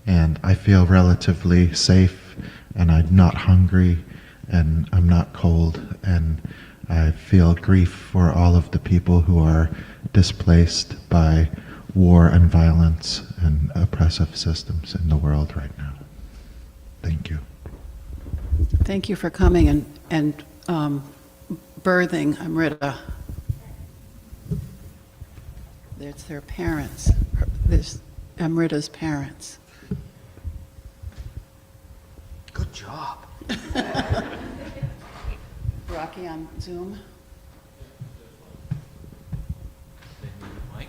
and I feel relatively safe, and I'm not hungry, and I'm not cold, and I feel grief for all of the people who are displaced by war and violence and oppressive systems in the world right now. Thank you. Thank you for coming and birthing Amrita. It's their parents. There's Amrita's parents. Good job. Rocky on Zoom. Mike?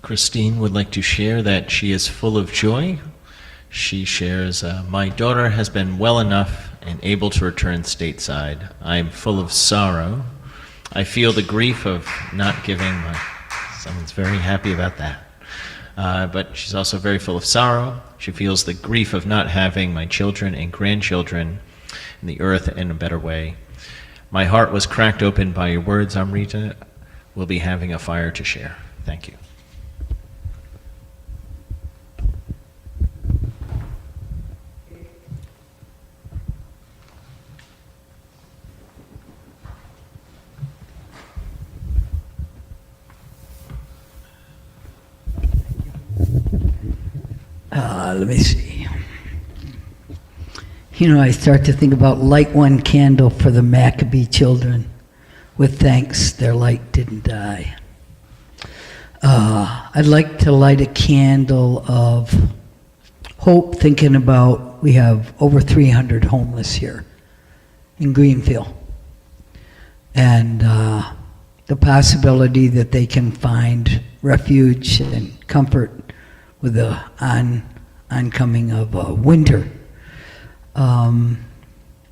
Christine would like to share that she is full of joy. She shares, my daughter has been well enough and able to return stateside. I am full of sorrow. I feel the grief of not giving my Someone's very happy about that. But she's also very full of sorrow. She feels the grief of not having my children and grandchildren and the earth in a better way. My heart was cracked open by your words, Amrita. We'll be having a fire to share. Thank you. Let me see. I start to think about light one candle for the Maccabee children. With thanks, their light didn't die. I'd like to light a candle of hope, thinking about we have over 300 homeless here in Greenfield. And the possibility that they can find refuge and comfort with the oncoming of winter. And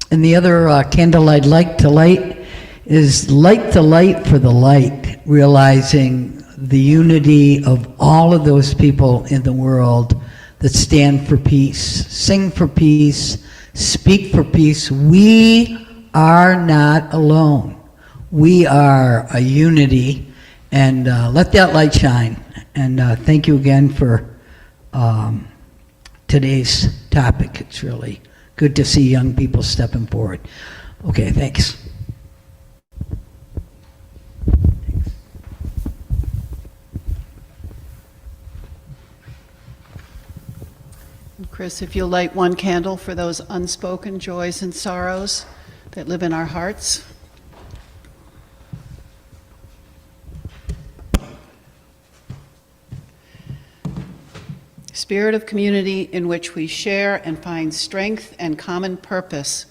the other candle I'd like to light is light the light for the light, realizing the unity of all of those people in the world that stand for peace, sing for peace, speak for peace. We are not alone. We are a unity, and let that light shine. And thank you again for today's topic. It's really good to see young people stepping forward. Okay, thanks. Chris, if you'll light one candle for those unspoken joys and sorrows that live in our hearts. Spirit of community in which we share and find strength and common purpose,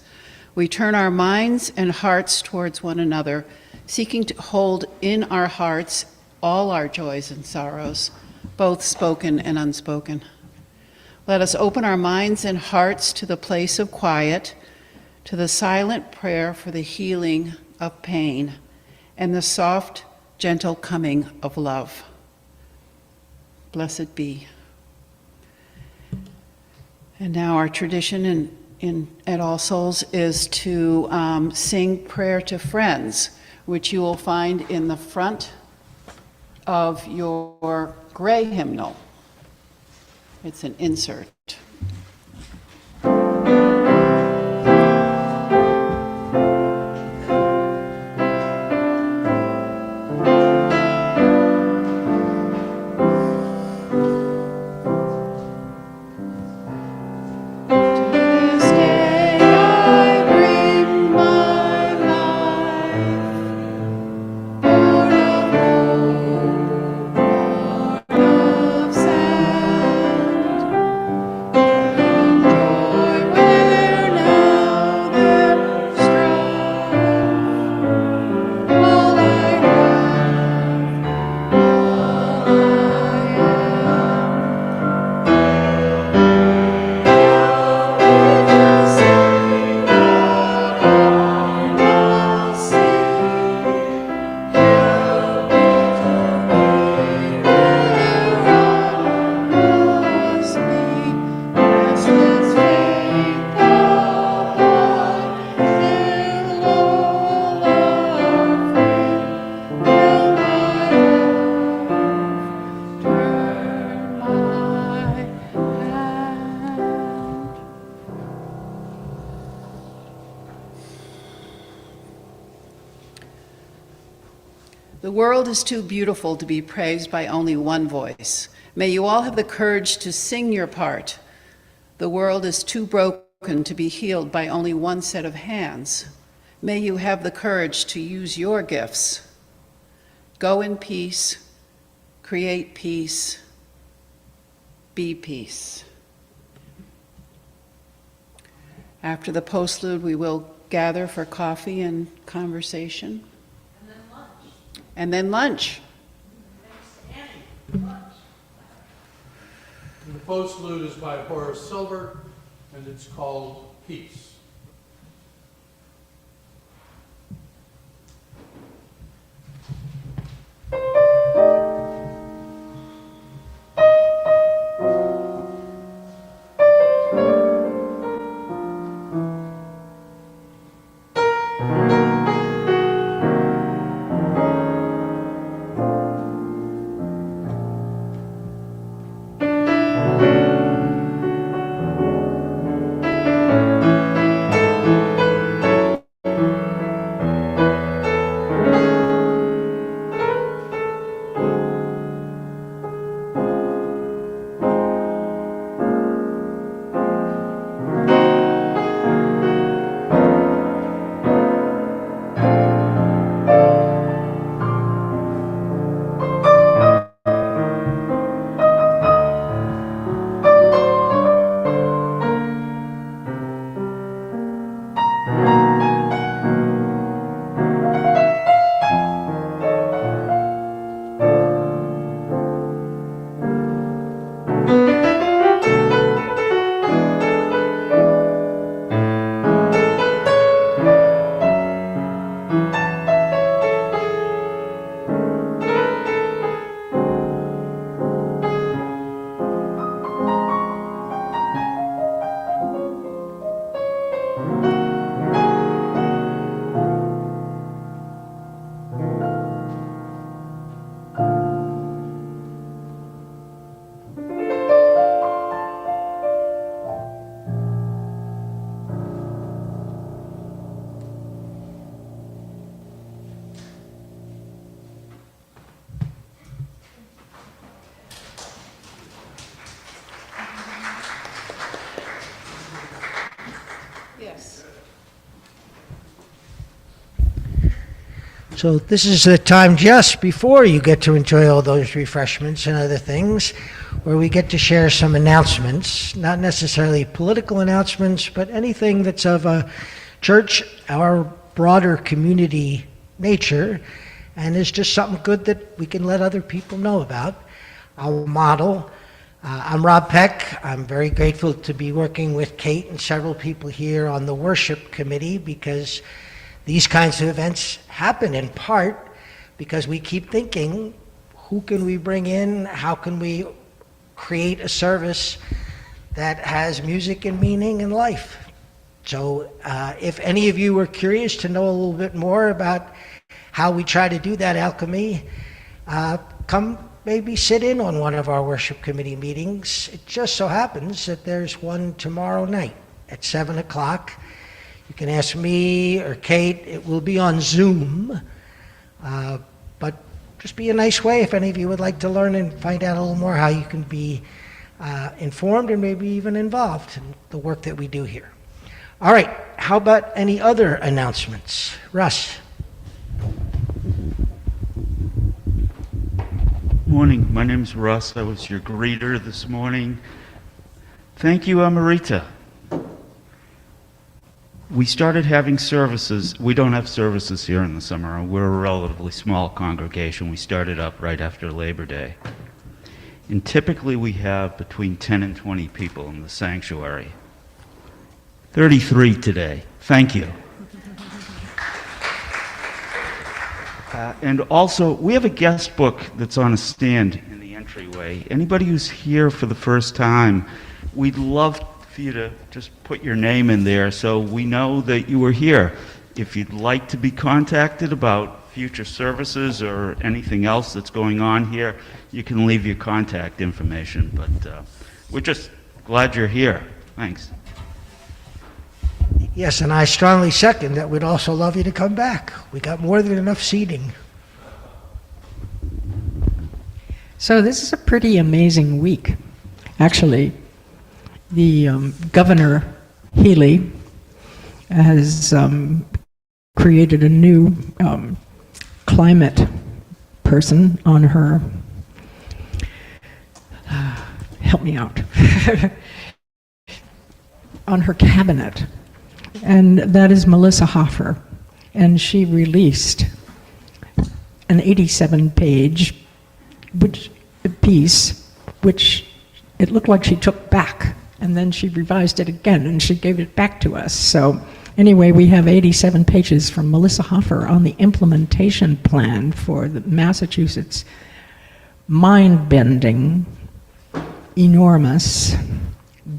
we turn our minds and hearts towards one another, seeking to hold in our hearts all our joys and sorrows, both spoken and unspoken. Let us open our minds and hearts to the place of quiet, to the silent prayer for the healing of pain, and the soft, gentle coming of love. Blessed be. And now our tradition at All Souls is to sing Prayer to Friends, which you will find in the front of your gray hymnal. It's an insert. The world is too beautiful to be praised by only one voice. May you all have the courage to sing your part. The world is too broken to be healed by only one set of hands. May you have the courage to use your gifts. Go in peace, create peace, be peace. After the postlude, we will gather for coffee and conversation. And then lunch. And the postlude is by Horace Silver, and it's called Peace. So this is the time just before you get to enjoy all those refreshments and other things, where we get to share some announcements, not necessarily political announcements, but anything that's of a church or broader community nature, and is just something good that we can let other people know about. Our model. I'm Rob Peck. I'm very grateful to be working with Kate and several people here on the worship committee, because these kinds of events happen in part because we keep thinking, who can we bring in? How can we create a service that has music and meaning and life? So if any of you were curious to know a little bit more about how we try to do that alchemy, come maybe sit in on one of our worship committee meetings. It just so happens that there's one tomorrow night at 7 o'clock. You can ask me or Kate. It will be on Zoom, but just be a nice way if any of you would like to learn and find out a little more how you can be informed and maybe even involved in the work that we do here. All right, how about any other announcements? Russ. Morning, my name's Russ. I was your greeter this morning. Thank you, Amarita. We started having services. We don't have services here in the summer. We're a relatively small congregation. We started up right after Labor Day. And typically we have between 10 and 20 people in the sanctuary. 33 today. Thank you. And also, we have a guest book that's on a stand in the entryway. Anybody who's here for the first time, we'd love for you to just put your name in there so we know that you were here. If you'd like to be contacted about future services or anything else that's going on here, you can leave your contact information. But we're just glad you're here. Thanks. Yes, and I strongly second that. We'd also love you to come back. We got more than enough seating. So this is a pretty amazing week. Actually, the Governor Healy has created a new climate person on her, help me out, on her cabinet. And that is Melissa Hoffer. And she released an 87-page piece, which it looked like she took back. And then she revised it again, and she gave it back to us. So anyway, we have 87 pages from Melissa Hoffer on the implementation plan for the Massachusetts mind-bending, enormous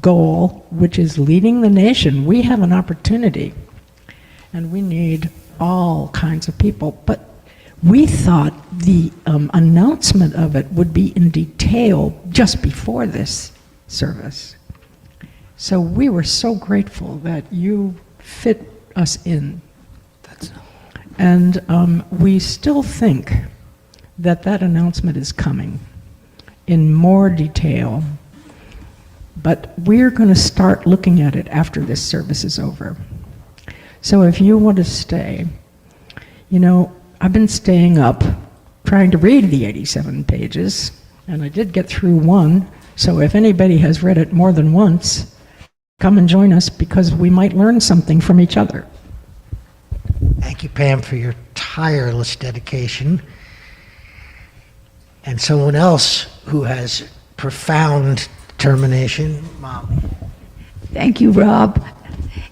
goal, which is leading the nation. We have an opportunity, and we need all kinds of people. But we thought the announcement of it would be in detail just before this service. So we were so grateful that you fit us in. And we still think that that announcement is coming in more detail. But we're going to start looking at it after this service is over. So if you want to stay, you know, I've been staying up trying to read the 87 pages, and I did get through one. So if anybody has read it more than once, come and join us, because we might learn something from each other. Thank you, Pam, for your tireless dedication. And someone else who has profound determination, Mom. Thank you, Rob.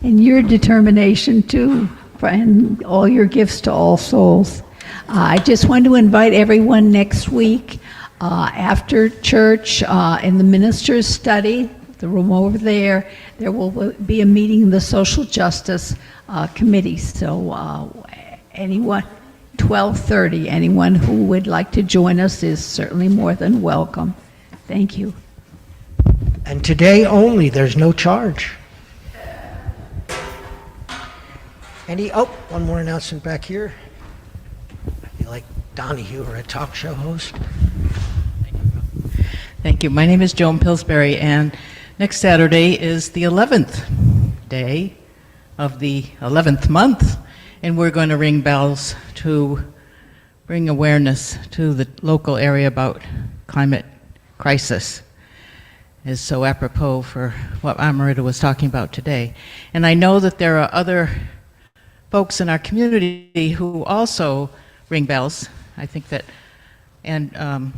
And your determination, too, and all your gifts to All Souls. I just want to invite everyone next week after church in the minister's study, the room over there. There will be a meeting in the Social Justice Committee. So anyone, 12:30, anyone who would like to join us is certainly more than welcome. Thank you. And today only, there's no charge. One more announcement back here. I feel like Donahue or a talk show host. Thank you. My name is Joan Pillsbury, and next Saturday is the 11th day of the 11th month, and we're going to ring bells to bring awareness to the local area about climate crisis is so apropos for what Amarita was talking about today. And I know that there are other folks in our community who also ring bells. I think that, and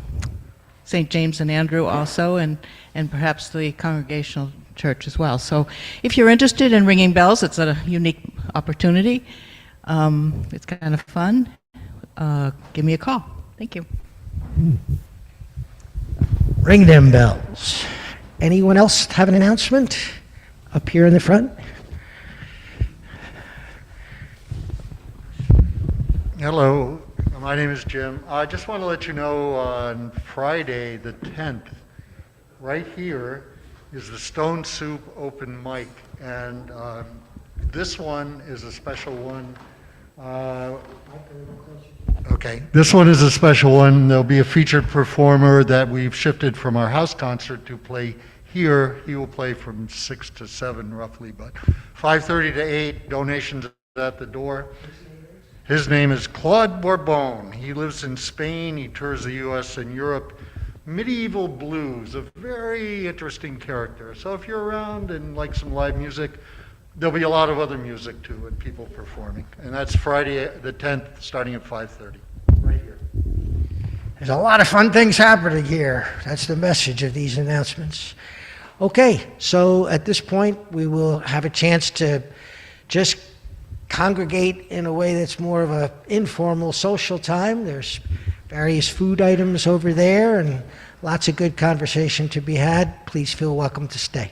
St. James and Andrew also, and perhaps the Congregational Church as well. So if you're interested in ringing bells, it's a unique opportunity. It's kind of fun. Give me a call. Thank you. Ring them bells. Anyone else have an announcement up here in the front? Hello, my name is Jim. I just want to let you know on Friday the 10th, right here is the Stone Soup open mic, and this one is a special one. Okay, this one is a special one. There'll be a featured performer that we've shifted from our house concert to play here. He will play from 6 to 7 roughly, but 5:30 to 8, donations at the door. His name is Claude Bourbon. He lives in Spain. He tours the U.S. and Europe. Medieval blues, a very interesting character. So if you're around and like some live music, there'll be a lot of other music too and people performing. And that's Friday the 10th, starting at 5:30, right here. There's a lot of fun things happening here. That's the message of these announcements. Okay, so at this point, we will have a chance to just congregate in a way that's more of an informal social time. There's various food items over there and lots of good conversation to be had. Please feel welcome to stay.